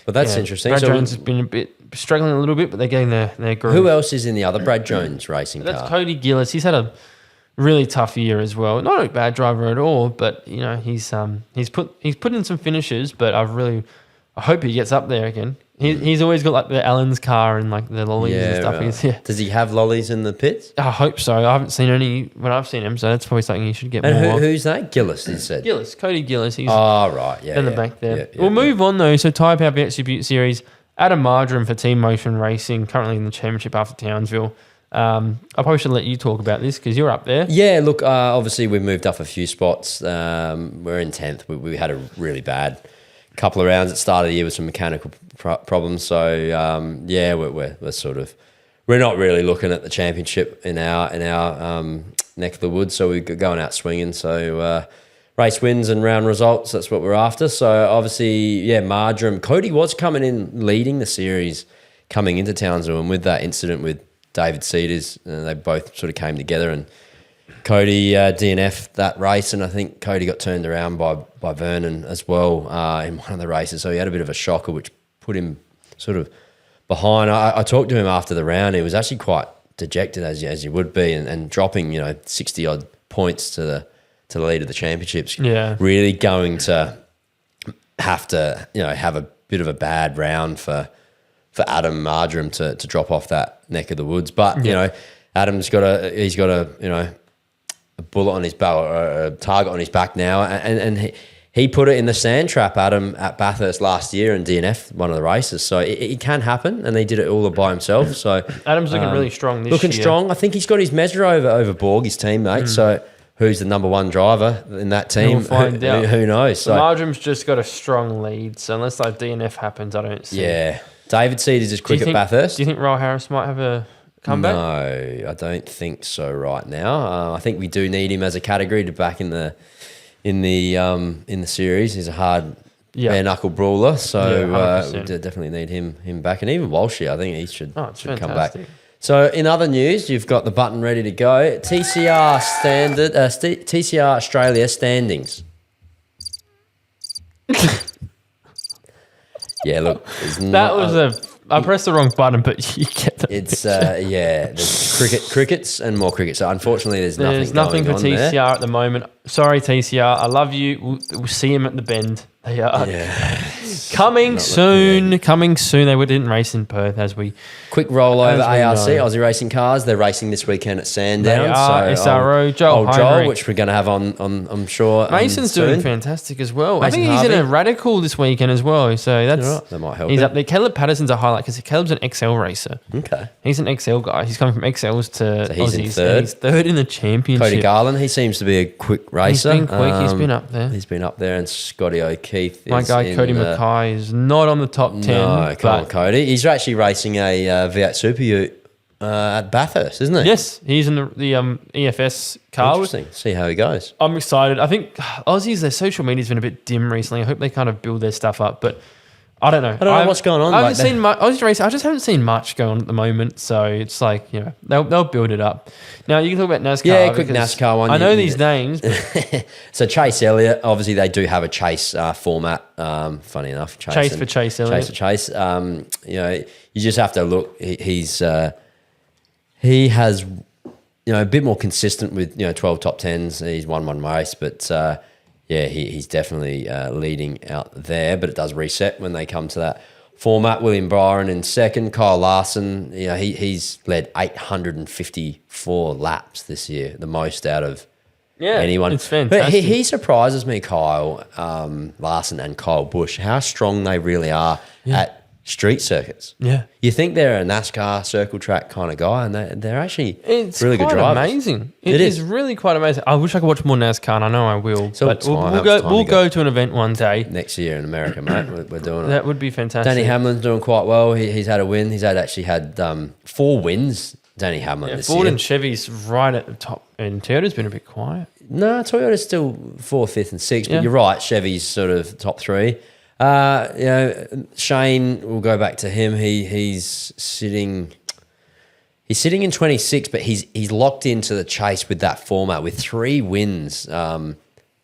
But that's interesting. Brad Jones has been a bit struggling a little bit, but they're getting their groove. Who else is in the other Brad Jones racing car? That's Cody Gillis. He's had a really tough year as well. Not a bad driver at all, but he's put in some finishes. But I hope he gets up there again. He's always got like the Allen's car and like the lollies and stuff. Right. Yeah. Does he have lollies in the pits? I hope so. I haven't seen any when I've seen him, so that's probably something he should get And more. who's that? Gillis, you said. Cody Gillis. He's right, yeah. in the back there. Yeah, We'll move on though. So Tyre Power Attribute Series. Adam Marjoram for Team Motion Racing, currently in the championship after Townsville. I probably should let you talk about this because you're up there. Yeah, look, obviously we've moved up a few spots. We're in 10th. We had a really bad couple of rounds at the start of the year with some mechanical problems. So, we're sort of... We're not really looking at the championship in our neck of the woods, so we're going out swinging. So... race wins and round results, that's what we're after. So, obviously, Marjoram. Cody was coming in leading the series coming into Townsville, and with that incident with David Cedars, they both sort of came together, and Cody DNF'd that race, and I think Cody got turned around by Vernon as well in one of the races. So, he had a bit of a shocker, which put him sort of behind. I talked to him after the round. He was actually quite dejected, as you would be, and dropping 60-odd points to the lead of the championships, really going to have to, have a bit of a bad round for Adam Marjoram to drop off that neck of the woods. But Adam's got a bullet on his back, or a target on his back now, and he put it in the sand trap, Adam, at Bathurst last year and DNF one of the races. So it can happen, and he did it all by himself. So Adam's looking really strong this year. Looking strong. I think he's got his measure over Borg, his teammate. So who's the number 1 driver in that team? We'll find out. Who knows? So Marjoram's just got a strong lead, so unless like DNF happens, I don't see. Yeah. David Cedars is quick at Bathurst. Do you think Royal Harris might have a comeback? No, I don't think so right now. I think we do need him as a category to back in the series. He's a hard bare knuckle brawler, so we definitely need him back. And even Walshy, I think he should come back. So in other news, you've got the button ready to go. TCR standard, TCR Australia standings. Yeah, look, I pressed the wrong button, but you get the there's crickets and more cricket. So unfortunately, there's nothing for on TCR there. at the moment. Sorry, TCR, I love you. We'll see him at the bend. They are coming soon. They didn't race in Perth as we... Quick rollover, ARC, know. Aussie Racing Cars. They're racing this weekend at Sandown. They are, SRO, Joel, which we're going to have on I'm sure. Mason's doing fantastic as well. I think he's in a Radical this weekend as well. So that might help. He's up there. Caleb Patterson's a highlight because Caleb's an XL racer. Okay. He's an XL guy. He's coming from XLs to he's Aussies. In third. He's third in the championship. Cody Garland, he seems to be a quick racer. He's been quick. He's been up there. He's been up there. And Scotty O'Keefe. My guy Cody Mackay is not on the top 10. No, come on, Cody. He's actually racing a V8 Super Ute at Bathurst, isn't he? Yes, he's in the EFS car. Interesting. See how he goes. I'm excited. I think Aussies, their social media's been a bit dim recently. I hope they kind of build their stuff up, but I don't know. I don't know what's going on. I haven't seen much Aussie race. I just haven't seen much going on at the moment. So it's like, they'll build it up. Now you can talk about NASCAR. Yeah, quick NASCAR one. I know these names. But so Chase Elliott, obviously they do have a chase format. Funny enough, Chase for Chase Elliott. Chase for Chase. You just have to look. He has a bit more consistent with 12 top 10s. He's won one race, but. He's definitely leading out there, but it does reset when they come to that format. William Byron in second. Kyle Larson, he's led 854 laps this year, the most out of anyone. It's fantastic. But he surprises me, Kyle Larson and Kyle Busch, how strong they really are at street circuits. Yeah. You think they're a NASCAR circle track kind of guy, and they're actually It's really good quite drivers. amazing. It is is. really quite amazing. I wish I could watch more NASCAR, and I know I will. So but it's we'll, fine. we'll That was go. time We'll to go go. to an event one day. Next year in America, mate. We're doing it. That would be fantastic. Danny Hamlin's doing quite well. He's had a win. He's actually had 4 wins, Danny Hamlin, this Ford year. and Chevy's right at the top, and Toyota's been a bit quiet. No, Toyota's still 4th, 5th, and 6th. Yeah. But you're right, Chevy's sort of top 3. Shane, we'll go back to him. He's sitting in 26, but he's locked into the chase with that format with 3 wins.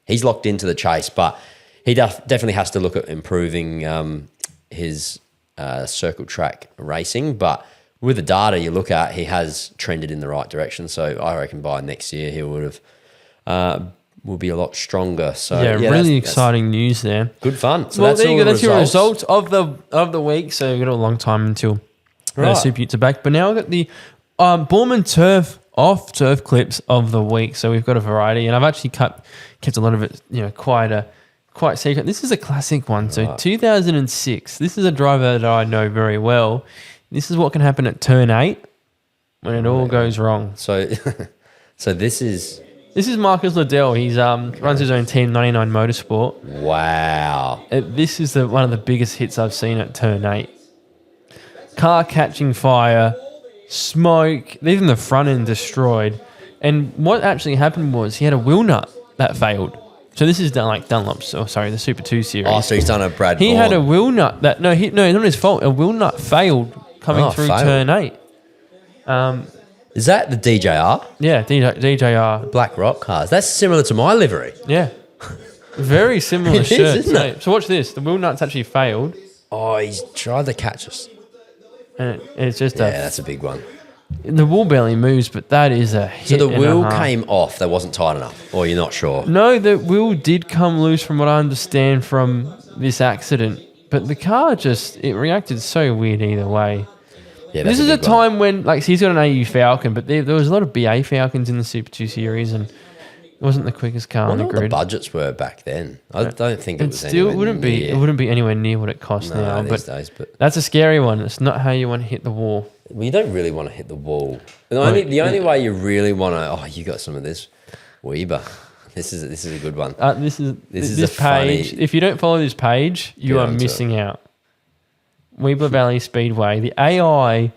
He's locked into the chase, but he definitely has to look at improving his circle track racing. But with the data you look at, he has trended in the right direction. So I reckon by next year he will be a lot stronger. So really exciting news there. good fun. So Well, there you go. That's your results. result of the week. So we've got a long time until Right. Super Utes are back. But now we've got the Bournemouth Turf off-turf clips of the week. So we've got a variety, and I've actually kept a lot of it, quite secret. This is a classic one. So 2006. This is a driver that I know very well. This is what can happen at turn 8 when it all goes wrong. So this is This is Marcus Liddell. He's runs his own team, 99 Motorsport. wow. This is one of the biggest hits I've seen at turn 8. Car catching fire, smoke, even the front end destroyed. And what actually happened was he had a wheel nut that failed. So this is Dunlop's, the Super 2 series. Oh, so he's done a Brad He Vaughan. had a wheel nut that it's not his fault. A wheel nut failed coming through failed. turn 8. Is that the DJR? Yeah, DJR. Black Rock cars. That's similar to my livery. Yeah. Very similar It is, shirts. isn't it? So watch this. The wheel nuts actually failed. Oh, he's tried to catch us. And it's just Yeah, that's a big one. the wheel barely moves, but that is a hit. So the and a wheel half. came off. That wasn't tight enough, or you're not sure. No, the wheel did come loose from what I understand from this accident. But the car it reacted so weird either way. Yeah, This that's is a big one. time when, he's got an AU Falcon, but there was a lot of BA Falcons in the Super 2 series, and it wasn't the quickest car I on wonder the what the grid. budgets were back then. I don't think it It was. still anywhere wouldn't be. near. It wouldn't be anywhere near what it costs now. these But days. But that's a scary one. It's not how you want to hit the wall. well, you don't really want to hit the wall. The only way you really want to. Oh, you got some of this, Weber. This is a good one. This is a page. funny- If you don't follow this page, you Get are onto missing out. Weber Valley Speedway. The AI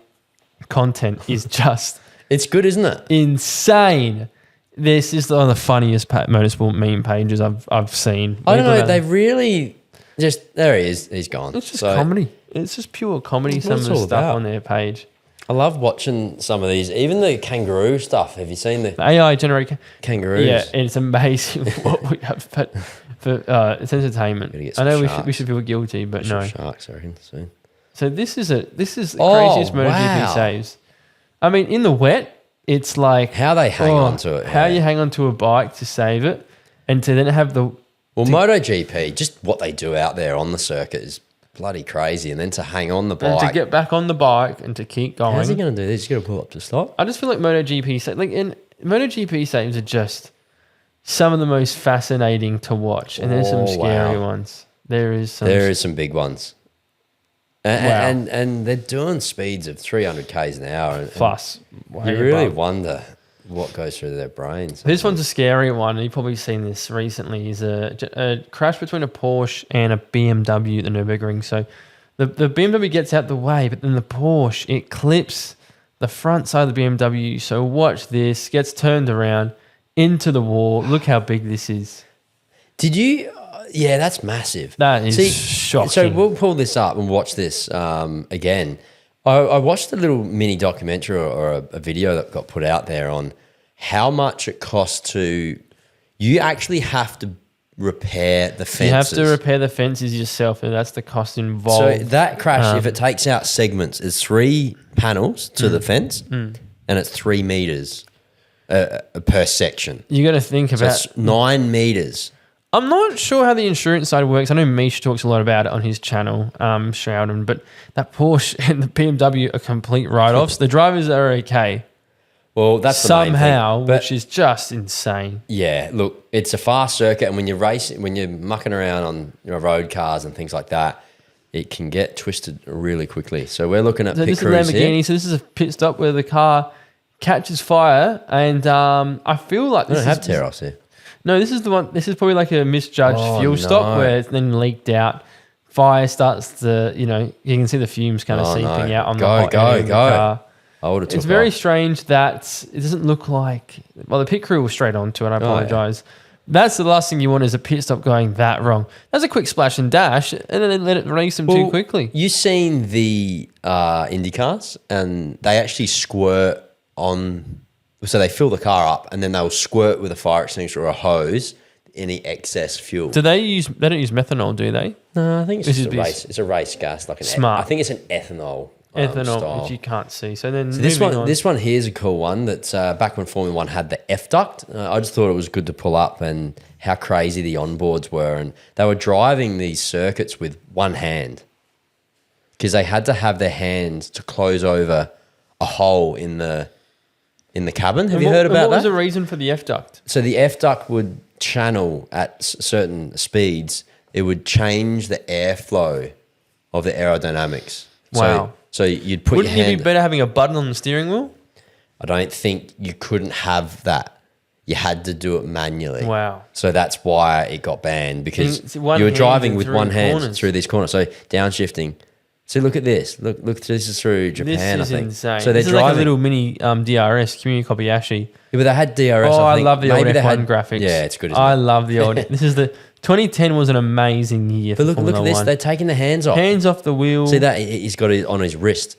content is just It's good, isn't it? insane. This is one of the funniest motorsport meme pages I've seen. I don't Weber know. Valley. They really just there he is. He's gone. It's just So, comedy. It's just pure comedy. That's Some what of the it's all stuff about. on their page. I love watching some of these, even the kangaroo stuff. Have you seen the The AI generated. kangaroos? Yeah, and it's amazing what we have. But for it's entertainment. Gotta get I some know we sharks. should feel guilty, but Some no. sharks, I reckon. Soon. So this is the Oh, craziest MotoGP wow. saves. I mean, in the wet, it's like How they hang on to it. How yeah. you hang onto a bike to save it, and to then have the Well, MotoGP, just what they do out there on the circuit is bloody crazy, and then to hang on the and bike. to get back on the bike and to keep going. How's he going to do this? He's going to pull up to stop. I just feel like MotoGP saves are just some of the most fascinating to watch, and there's some Oh, scary wow. ones. There is some Big ones. Wow. And they're doing speeds of 300 k's an hour. And plus. you way really above. wonder what goes through their brains. This one's a scary one. You've probably seen this recently. Is a crash between a Porsche and a BMW at the Nürburgring. So the BMW gets out the way, but then the Porsche, it clips the front side of the BMW. So watch this. Gets turned around into the wall. Look how big this is. Did you? Yeah, that's massive. That is shocking. So we'll pull this up and watch this again. I watched a little mini documentary or a video that got put out there on how much it costs to. You actually have to repair the fences. You have to repair the fences yourself, and that's the cost involved. So that crash, if it takes out segments, is 3 panels to the fence, and it's 3 meters per section. You got to think So about. it's 9 meters. I'm not sure how the insurance side works. I know Misha talks a lot about it on his channel, Shrouden, but that Porsche and the BMW are complete write-offs. The drivers are okay Well, that's the main thing. somehow, But which is just insane. yeah, look, it's a fast circuit, and when you're mucking around on road cars and things like that, it can get twisted really quickly. So we're looking at So pit this is crews Lamborghini. here. So this is a pit stop where the car catches fire, and I feel like I this don't have is tear-offs here. no. This is the one. This is probably like a misjudged fuel stop where it's then leaked out. Fire starts to, you can see the fumes kind of seeping out on the hot area of the car. I would have took It's very off. strange that it doesn't look like. Well, the pit crew was straight onto it. I apologize. That's the last thing you want is a pit stop going that wrong. That's a quick splash and dash, and then let it race them too quickly. You seen the Indy cars, and they actually squirt on. So they fill the car up, and then they'll squirt with a fire extinguisher or a hose any excess fuel. Do they use? They don't use methanol, do they? No, I think it's This just is a race. It's a race gas, like an Smart. I think it's an ethanol. Ethanol, style. which you can't see. So then This moving on. this one here is a cool one. That's back when Formula One had the F duct. I just thought it was good to pull up and how crazy the onboards were, and they were driving these circuits with one hand because they had to have their hand to close over a hole in the cabin. Have you heard about what was that? the reason for the F duct? So the F duct would channel at certain speeds. It would change the airflow of the aerodynamics. Wow. So you'd put Wouldn't your it hand. be better having a button on the steering wheel? I don't think you couldn't have that. You had to do it manually. Wow. So that's why it got banned because It's you one were hand driving and with through one hand corners. through these corners. So downshifting. See, look at this. Look, this is through Japan, This is I think. insane. So they're this is driving. like a little mini DRS, Community Kobayashi. Yeah, but they had DRS. Oh, I think. love the old Maybe they F1 had- graphics. Yeah, it's good. Isn't I it? love the old. This is the 2010 was an amazing year. But for look Formula at this. One. They're taking the hands off. Hands off the wheel. See that he's got it on his wrist.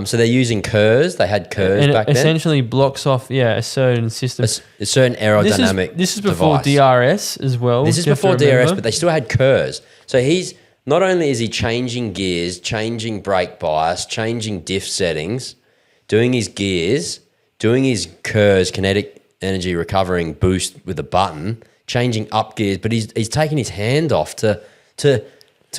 So they're using KERS. They had KERS and back it then. essentially blocks off a certain system. A certain aerodynamic. This is before device. DRS as well. This is you have to before DRS, remember. but they still had KERS. So he's not only is he changing gears, changing brake bias, changing diff settings, doing his gears, doing his KERS, kinetic energy recovering boost with a button, changing up gears, but he's taking his hand off to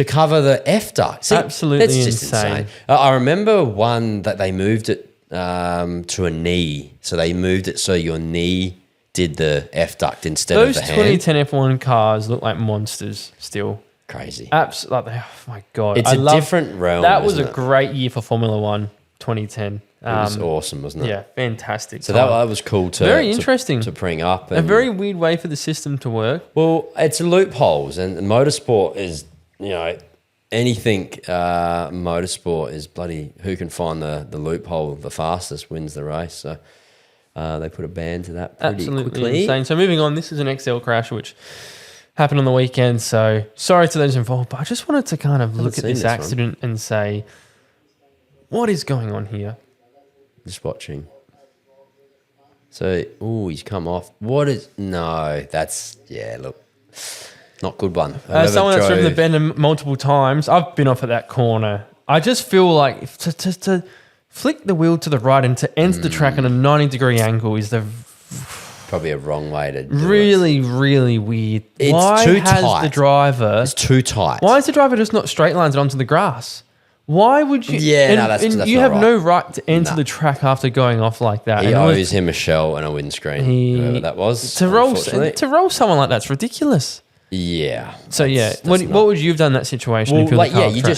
cover the F duct. See, Absolutely that's just insane. I remember one that they moved it to a knee. So they moved it so your knee did the F duct instead Those of the hand. 2010 F1 cars look like monsters still. Crazy. Absolutely. Oh my God. It's a different realm. That was isn't a it? great year for Formula One, 2010. It was awesome, wasn't it? Yeah, fantastic. So time. that was cool to Very interesting. to bring up. A And, very weird way for the system to work. well, it's loopholes, and motorsport is anything. Motorsport is bloody who can find the loophole the fastest wins the race. So they put a ban to that pretty Absolutely quickly. insane. So moving on, this is an XL crash which happened on the weekend. So sorry to those involved, but I just wanted to kind of look at seen this this one. accident and say, what is going on here? Just watching. So, he's come off. What is? No, that's look, not good one. As someone that's driven the Whoever bend multiple times, I've been off at that corner. I just feel like to flick the wheel to the right and to enter the track at a 90-degree angle is the probably a wrong way to do really, really weird. It's why too has tight. the driver? It's too tight. Why is the driver just not straight lines it onto the grass? Why would you? Yeah, no, that's you not have right. no right to enter Nah. the track after going off like that. He And it was- owes him a shell and a windscreen, whoever that was. to roll unfortunately. someone like that's ridiculous. Yeah. So that's what not- would you have done in that situation? Well, if you're like, the car yeah, off you track?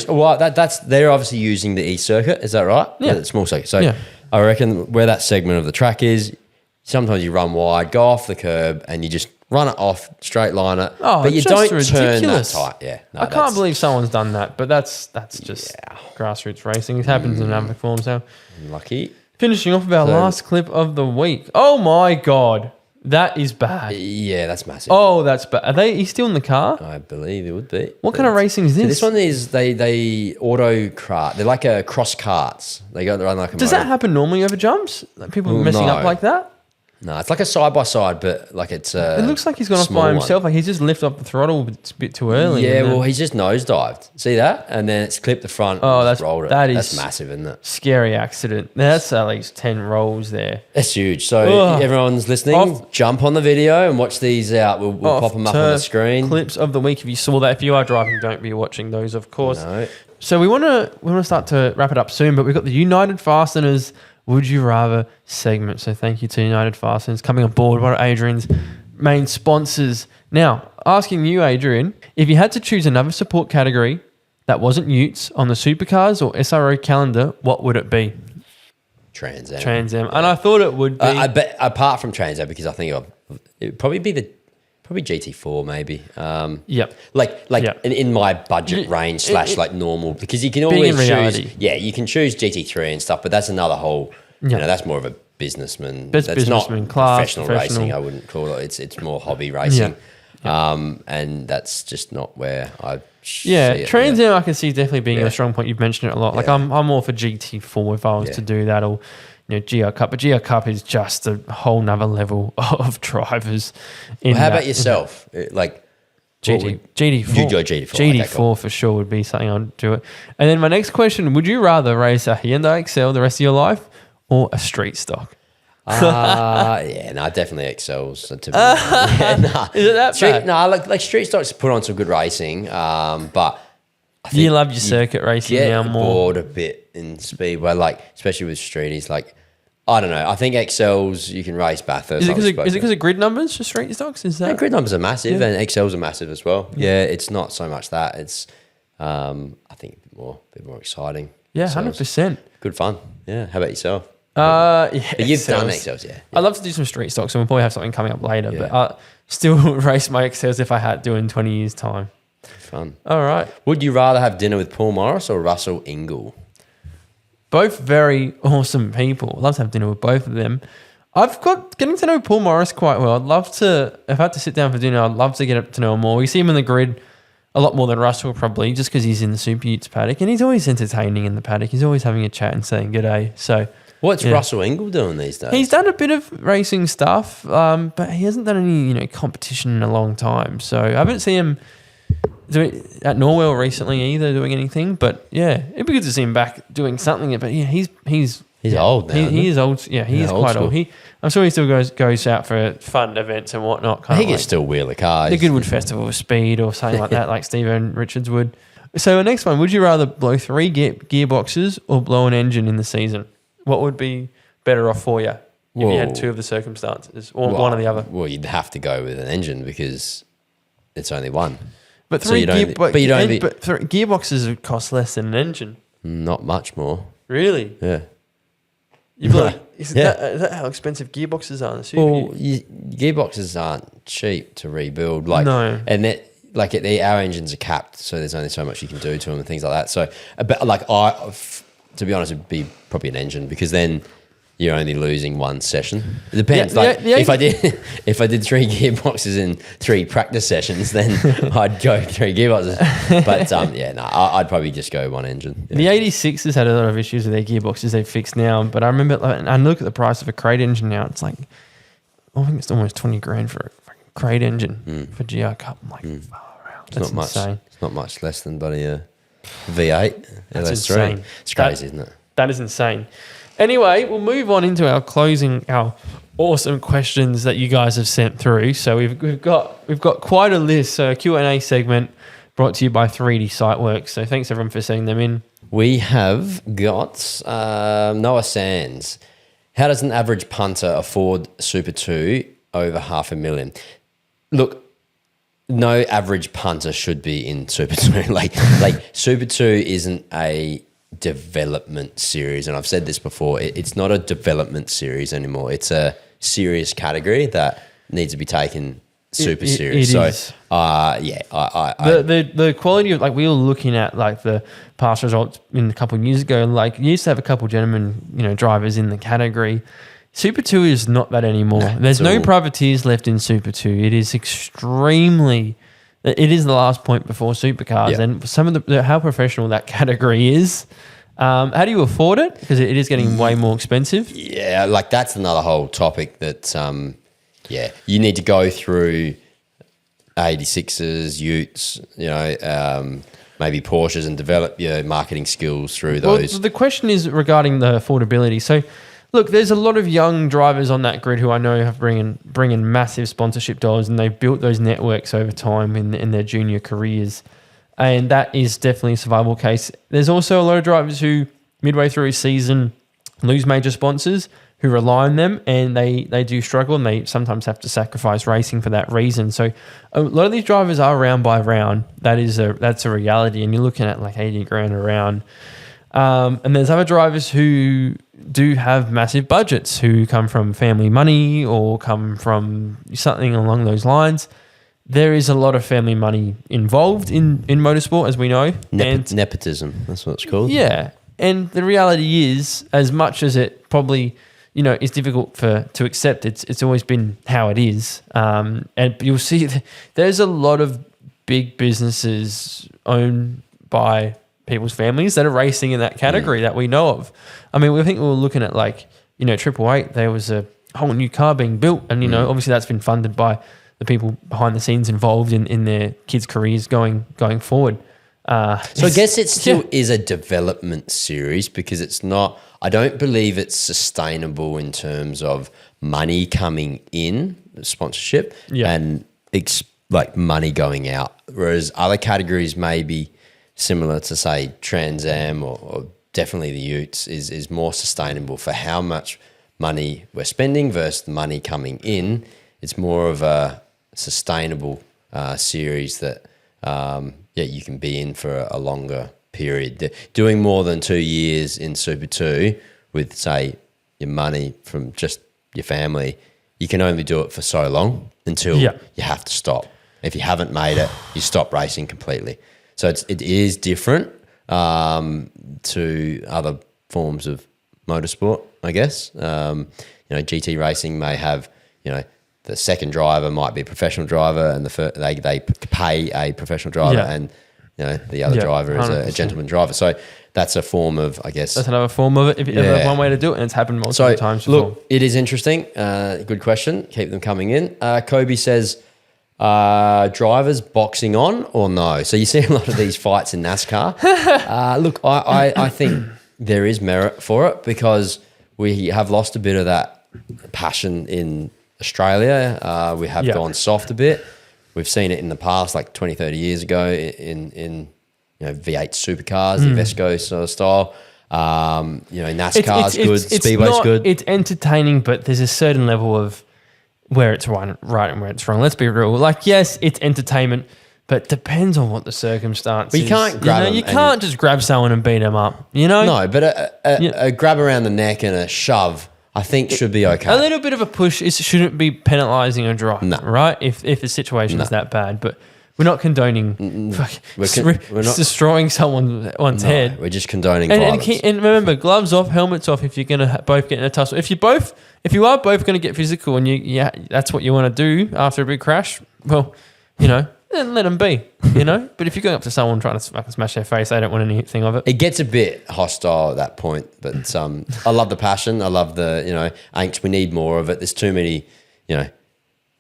just that's they're obviously using the E circuit. Is that right? Yeah. The small circuit. So Yeah. I reckon where that segment of the track is, sometimes you run wide, go off the curb, and you just run it off, straight line it. Oh, but you just don't turn that ridiculous. tight. Yeah. No, I can't that's- believe someone's done that, but that's just grassroots racing. It happens in other forms. So Lucky. finishing off with our So- last clip of the week. Oh my God, that is bad. Yeah, that's massive. Oh, that's bad. He's still in the car? I believe it would be. What kind of racing is So this? this one is they auto cart. They're like a cross carts. They run like a Does motor. that happen normally over jumps? Like people Well, messing no. up like that? No, it's like a side by side, but like it's a. It looks like he's gone off small by one. himself. Like he's just lifted off the throttle a bit too early. Yeah, and then- well, he's just nosedived. See that? And then it's clipped the front. Oh, and that's- just rolled it. that That's is- massive, isn't it? scary accident. That's at least 10 rolls there. That's huge. So Ugh. everyone's listening, Off- junk on the video and watch these out. We'll pop them up on the Off-turf screen. Clips of the week. If you saw that, if you are driving, don't be watching those, of course. No. So we want to start to wrap it up soon, but we've got the United Fasteners Would You Rather segment. So thank you to United Fasteners coming on board, one of Adrian's main sponsors. Now, asking you, Adrian, if you had to choose another support category that wasn't Utes on the Supercars or SRO calendar, what would it be? Trans Am. Trans Am. And I thought it would be. I bet apart from Trans Am, because I think it would probably be probably GT4 maybe. Yep. In my budget range / like normal, because you can always choose. Yeah, you can choose GT3 and stuff, but that's another whole. You know, that's more of a businessman. That's not professional racing. I wouldn't call it. It's more hobby racing. And that's just not where I. See it. Trans Am I can see definitely being a strong point. You've mentioned it a lot. Like I'm more for GT4 if I was to do that, or GR Cup. But GR Cup is just a whole nother level of drivers. How about yourself? Like GT4. You'd go GT4. GT4 for sure would be something I'd do it. And then my next question: would you rather race a Hyundai Excel the rest of your life or a street stock? Definitely excels. Is it that bad? Like street stocks put on some good racing, but I think you love your circuit racing now more. Bored a bit in speedway, like especially with streeties. Like I don't know. I think excels you can race Bathurst. Is it because of grid numbers for street stocks? Is that grid numbers are massive and excels are massive as well. Yeah, it's not so much that. It's I think a bit more exciting. Yeah, 100%. Good fun. Yeah. How about yourself? But you've done Excels, I'd love to do some street stocks, and we'll probably have something coming up later. But I still race my Excels if I had to in 20 years' time. Fun. All right. Would you rather have dinner with Paul Morris or Russell Ingall? Both very awesome people. I'd love to have dinner with both of them. I've got getting to know Paul Morris quite well. I'd love to, if I had to sit down for dinner, I'd love to get to know him more. We see him in the grid a lot more than Russell probably, just because he's in the Super Utes paddock, and he's always entertaining in the paddock. He's always having a chat and saying good day. So. What's Russell Ingall doing these days? He's done a bit of racing stuff, but he hasn't done any competition in a long time. So I haven't seen him at Norwell recently either doing anything. But it'd be good to see him back doing something. But he's old now. He is old. Yeah, he is quite old. I'm sure he still goes out for fun events and whatnot. He can still wheel a car. The Goodwood Festival of Speed or something like that, like Stephen Richards would. So the next one: would you rather blow 3 gearboxes or blow an engine in the season? What would be better off for you if you had 2 of the circumstances or one or the other? Well, you'd have to go with an engine because it's only one. But gearboxes would cost less than an engine. Not much more. Really? Yeah. Is that how expensive gearboxes are in the Super? Well, gearboxes aren't cheap to rebuild. No. And our engines are capped, so there's only so much you can do to them and things like that. So, to be honest, it'd be probably an engine because then you're only losing one session. It depends. If I did 3 gearboxes in 3 practice sessions, then I'd go 3 gearboxes. But I'd probably just go one engine. Yeah. The 86s had a lot of issues with their gearboxes. They've fixed now, but I remember I look at the price of a crate engine now. It's like I think it's almost 20 grand for a crate engine for GR Cup. I'm like, far out. That's insane. It's not much less than a V8. That's insane. It's crazy, isn't it? That is insane. Anyway, we'll move on into our awesome questions that you guys have sent through. So we've got quite a list. So a Q&A segment brought to you by 3D Siteworks. So thanks everyone for sending them in. We have got Noah Sands. How does an average punter afford Super 2 over $500,000? Look, no average punter should be in Super 2. Like Super 2 isn't a development series, and I've said this before. It's not a development series anymore. It's a serious category that needs to be taken super serious. The quality of we were looking at the past results in a couple of years ago. Like you used to have a couple of gentlemen, drivers in the category. Super 2 is not that anymore. There's no privateers left in Super 2. It is extremely. It is the last point before supercars, and some of how professional that category is. How do you afford it? Because it is getting way more expensive. Yeah, that's another whole topic that. You need to go through 86s, Utes, maybe Porsches, and develop your marketing skills through those. Well, the question is regarding the affordability. So. Look, there's a lot of young drivers on that grid who I know have bring in massive sponsorship dollars, and they've built those networks over time in their junior careers, and that is definitely a survival case. There's also a lot of drivers who midway through a season lose major sponsors who rely on them, and they do struggle, and they sometimes have to sacrifice racing for that reason. So a lot of these drivers are round by round. That's a reality, and you're looking at like 80 grand a round. And there's other drivers who do have massive budgets, who come from family money or come from something along those lines. There is a lot of family money involved in motorsport, as we know. Nepotism, that's what it's called. Yeah. And the reality is, as much as it probably, is difficult to accept, it's always been how it is. And you'll see there's a lot of big businesses owned by people's families that are racing in that category that we know of. I mean, we were looking at like, 888, there was a whole new car being built, and obviously that's been funded by the people behind the scenes involved in their kids' careers going forward. So I guess it still is a development series, because it's not, I don't believe it's sustainable in terms of money coming in, sponsorship, and it's like money going out. Whereas other categories may be similar to, say, Trans Am or definitely the Utes is more sustainable for how much money we're spending versus the money coming in. It's more of a sustainable series that you can be in for a longer period. Doing more than 2 years in Super 2 with, say, your money from just your family, you can only do it for so long until you have to stop. If you haven't made it, you stop racing completely. So it is different to other forms of motorsport, I guess. GT racing may have, the second driver might be a professional driver, and they pay a professional driver, and the other driver is a gentleman driver. So that's a form of, I guess. That's another form of it. If one way to do it, and it's happened multiple times before. Look, it is interesting. Good question. Keep them coming in. Kobe says, drivers boxing on or no? So you see a lot of these fights in NASCAR. Look, I think there is merit for it, because we have lost a bit of that passion in Australia. We have gone soft a bit. We've seen it in the past, like 20, 30 years ago in V8 supercars, the Vesco sort of style. NASCAR's good, Speedway's good. It's entertaining, but there's a certain level of where it's right and where it's wrong. Let's be real. Like, yes, it's entertainment, but depends on what the circumstance is. You can't grab you can't just grab someone and beat them up, No, but a grab around the neck and a shove, I think, should be okay. A little bit of a push shouldn't be penalising a drive, right? If the situation is that bad. But we're not condoning destroying someone's head. We're just condoning violence. And remember, gloves off, helmets off if you're going to both get in a tussle. If you are both going to get physical and that's what you want to do after a big crash, well, then let them be, But if you're going up to someone trying to smash their face, they don't want anything of it. It gets a bit hostile at that point, but I love the passion. I love the, angst. We need more of it. There's too many,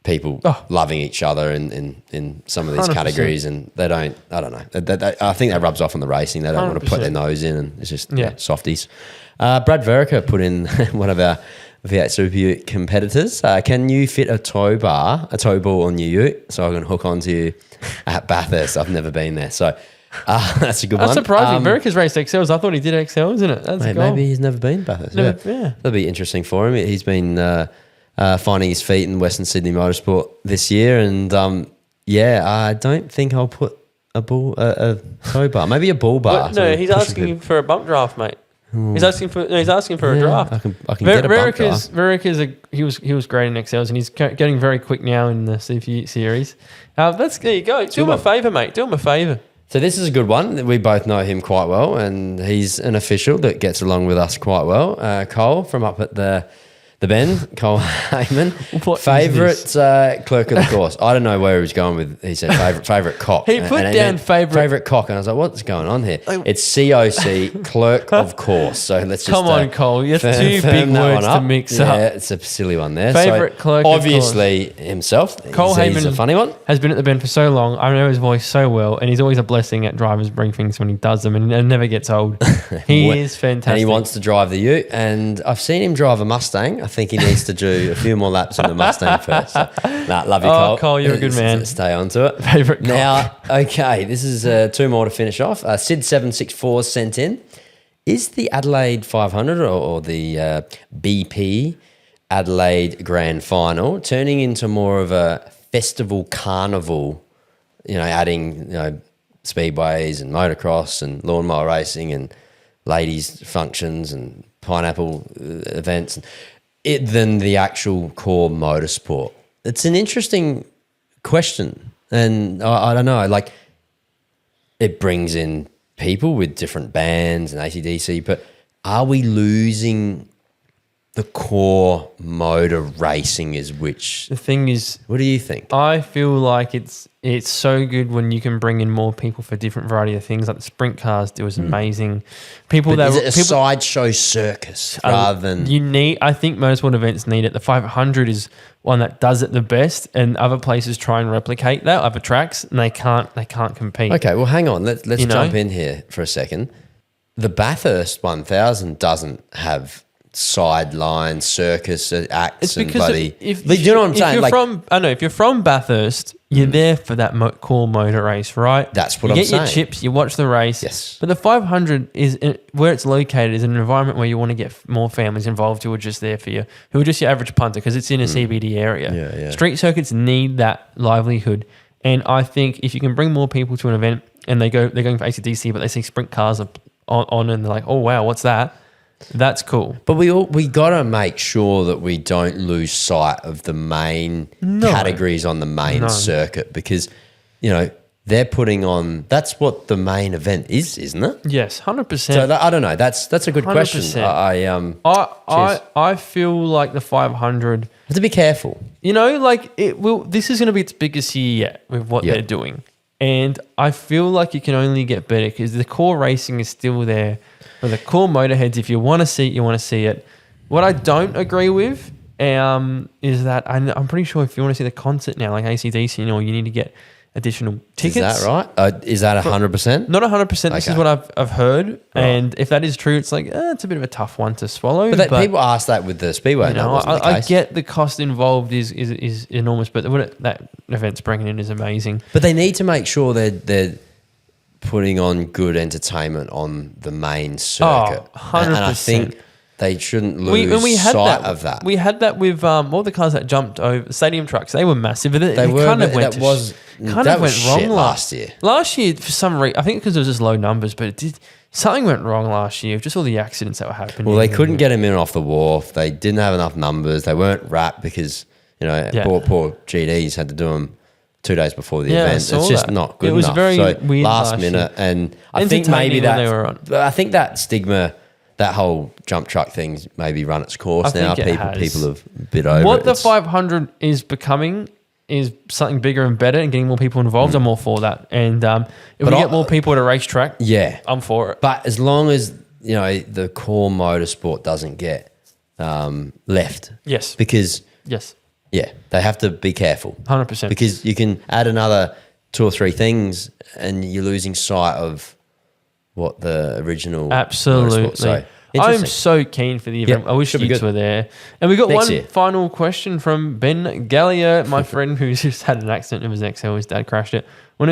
people loving each other in some of these 100%. Categories, and they don't, I don't know. I think that rubs off on the racing. They don't 100%. Want to put their nose in, and it's just softies. Brad Verica put in one of our V8 Super Ute competitors. Can you fit a tow ball on your ute so I can hook onto you at Bathurst? I've never been there. So that's a good one. That's surprising. Verica's raced XLs. I thought he did XLs, isn't it? That's maybe he's never been Bathurst. That'll be interesting for him. He's been finding his feet in Western Sydney Motorsport this year. And I don't think I'll put a tow bar. Maybe a bull bar. But no, he's asking for a bump draft, mate. He's asking for a draft. I can get a bump draft. Verica's he was great in XLs, and he's getting very quick now in the CPU series. There you go. Do him a favour, mate. Do him a favour. So this is a good one. We both know him quite well, and he's an official that gets along with us quite well. Cole from up at the Bend, Cole Heyman. Favourite clerk of the course. I don't know where he was going with. He said favourite cock. He put down favourite cock, and I was like, "What's going on here?" It's COC, clerk of course. So let's just come on, Cole. You have two big words to mix up. Yeah, it's a silly one there. Favourite clerk. Obviously himself. Cole Heyman is a funny one. Has been at the Bend for so long. I know his voice so well, and he's always a blessing at drivers' briefings when he does them, and it never gets old. He is fantastic, and he wants to drive the Ute. And I've seen him drive a Mustang. I think he needs to do a few more laps on the Mustang first. So, love you, Cole. Cole, you're a good man. Stay on to it. Favourite now, okay, this is two more to finish off. Sid764 sent in. is the Adelaide 500 or the BP Adelaide Grand Final turning into more of a festival carnival, adding, speedways and motocross and lawnmower racing and ladies functions and pineapple events than the actual core motorsport? It's an interesting question. And I don't know, like it brings in people with different bands and AC/DC, but are we losing the core motor racing is which? The thing is, what do you think? I feel like it's so good when you can bring in more people for different variety of things. Like the sprint cars, it was amazing. Is it a sideshow circus rather than I think motorsport events need it. The 500 is one that does it the best, and other places try and replicate that. Other tracks, and they can't compete. Okay, well, hang on. Let's jump in here for a second. The Bathurst 1000 doesn't have sideline circus acts. It's because you know what I'm saying? If you're from Bathurst, you're there for that core motor race, right? That's what I'm saying. You saying. get your chips, you watch the race. Yes. But the 500 is where it's located is an environment where you want to get more families involved who are just there for you, who are just your average punter because it's in a CBD area. Yeah. Street circuits need that livelihood, and I think if you can bring more people to an event and they're going for AC/DC, but they see sprint cars on and they're like, oh wow, what's that? That's cool. But we got to make sure that we don't lose sight of the main categories on the main circuit because, they're putting on, that's what the main event is, isn't it? Yes, 100%. So I don't know. That's a good 100%. question. I feel like the 500 have to be careful. This is going to be its biggest year yet with what they're doing. And I feel like it can only get better because the core racing is still there. For the core motorheads, if you want to see it, you want to see it. What I don't agree with is that I'm pretty sure if you want to see the concert now, like AC/DC, you need to get additional tickets. Is that right? Is that 100%? Not 100%. This is what I've heard. Right. And if that is true, it's like, it's a bit of a tough one to swallow. But people ask that with the Speedway. I get the cost involved is enormous, but what that event's bringing in is amazing. But they need to make sure they're putting on good entertainment on the main circuit. 100%. And I think they shouldn't lose sight of that. We had that with all the cars that jumped over stadium trucks. They were massive. They kind of went wrong last year. Last year, for some reason, I think because it was just low numbers, but something went wrong last year. Just all the accidents that were happening. Well, they couldn't get them in off the wharf. They didn't have enough numbers. They weren't wrapped because poor GDs had to do them 2 days before the event. It's just not good enough. It was very weird last minute, and I think maybe I think that stigma, that whole jump truck thing's maybe run its course now. People have bit over what it. The 500 is becoming is something bigger and better, and getting more people involved. I'm all for that. And if we get more people at a racetrack, I'm for it. But as long as the core motorsport doesn't get left, because they have to be careful. 100%. Because you can add another 2 or 3 things and you're losing sight of what the original Absolutely. So, I'm so keen for the event. I wish you were there. And we got final question from Ben Gallia, my friend who's just had an accident with his XL. His dad crashed it. When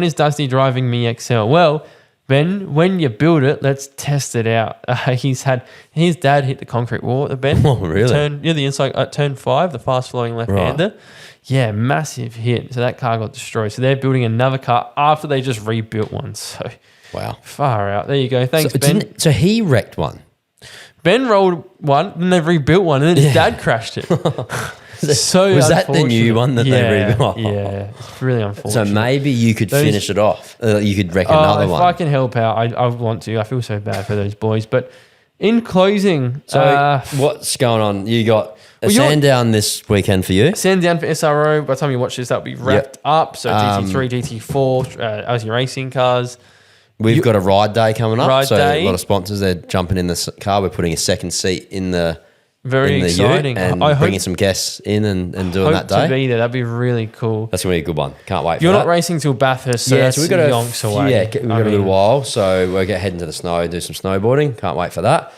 is Dusty driving me XL? Well, Ben, when you build it, let's test it out. His dad hit the concrete wall at the bend. Oh, really? The inside at turn 5, the fast-flowing left-hander. Right. Yeah, massive hit. So that car got destroyed. So they're building another car after they just rebuilt one. So wow, far out. There you go. Thanks, Ben. So he wrecked one. Ben rolled one, then they rebuilt one, and then his dad crashed it. So was that the new one that they rebuilt? Yeah, it's really unfortunate. So maybe you could finish it off. You could wreck another one. If I can help out, I want to. I feel so bad for those boys. But in closing, so what's going on? You got a Sandown this weekend for you? Sandown for SRO. By the time you watch this, that'll be wrapped up. So GT3, GT4, Aussie racing cars. We've got a ride day coming up. A lot of sponsors, they're jumping in the car. We're putting a second seat in the Very exciting. And bringing some guests in and doing that day. Hope to be there. That'd be really cool. That's going to be a good one. Can't wait for You're that. not racing till Bathurst, so that's we've got yonks away. Yeah, we've got a little while. So we're heading to the snow, do some snowboarding. Can't wait for that.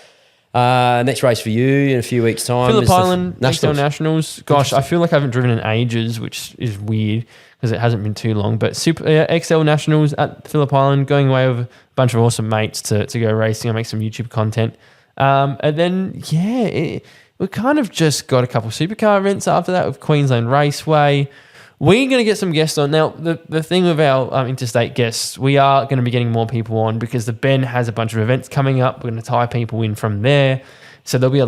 Next race for you in a few weeks' time. Phillip is the Island XL Nationals. Gosh, I feel like I haven't driven in ages, which is weird because it hasn't been too long. But XL Nationals at Phillip Island, going away with a bunch of awesome mates to go racing. I make some YouTube content. And then, we kind of just got a couple supercar events after that with Queensland Raceway. We're going to get some guests on. Now, the thing with our interstate guests, we are going to be getting more people on because the Ben has a bunch of events coming up. We're going to tie people in from there. So there'll be a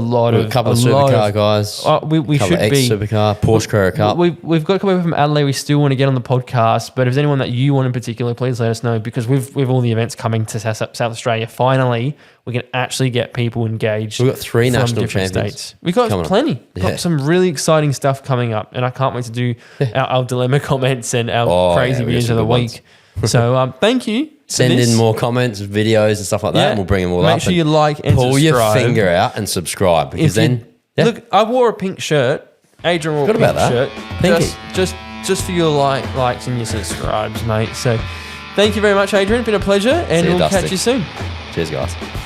couple of supercar guys. We should be supercar Porsche Carrera Cup. We've got a couple from Adelaide. We still want to get on the podcast, but if there's anyone that you want in particular, please let us know because with all the events coming to South Australia, finally we can actually get people engaged. We've got 3 national champions. States. We've got plenty. We've got some really exciting stuff coming up, and I can't wait to do our dilemma comments and our crazy videos of the week. So thank you. Send in more comments, videos, and stuff like that, and we'll bring them all up. Make sure you like and pull subscribe. Your finger out and subscribe because look, I wore a pink shirt. Adrian wore a pink shirt. Pinky. Just for your likes and your subscribes, mate. So thank you very much, Adrian. It's been a pleasure, and we'll catch you soon. Cheers, guys.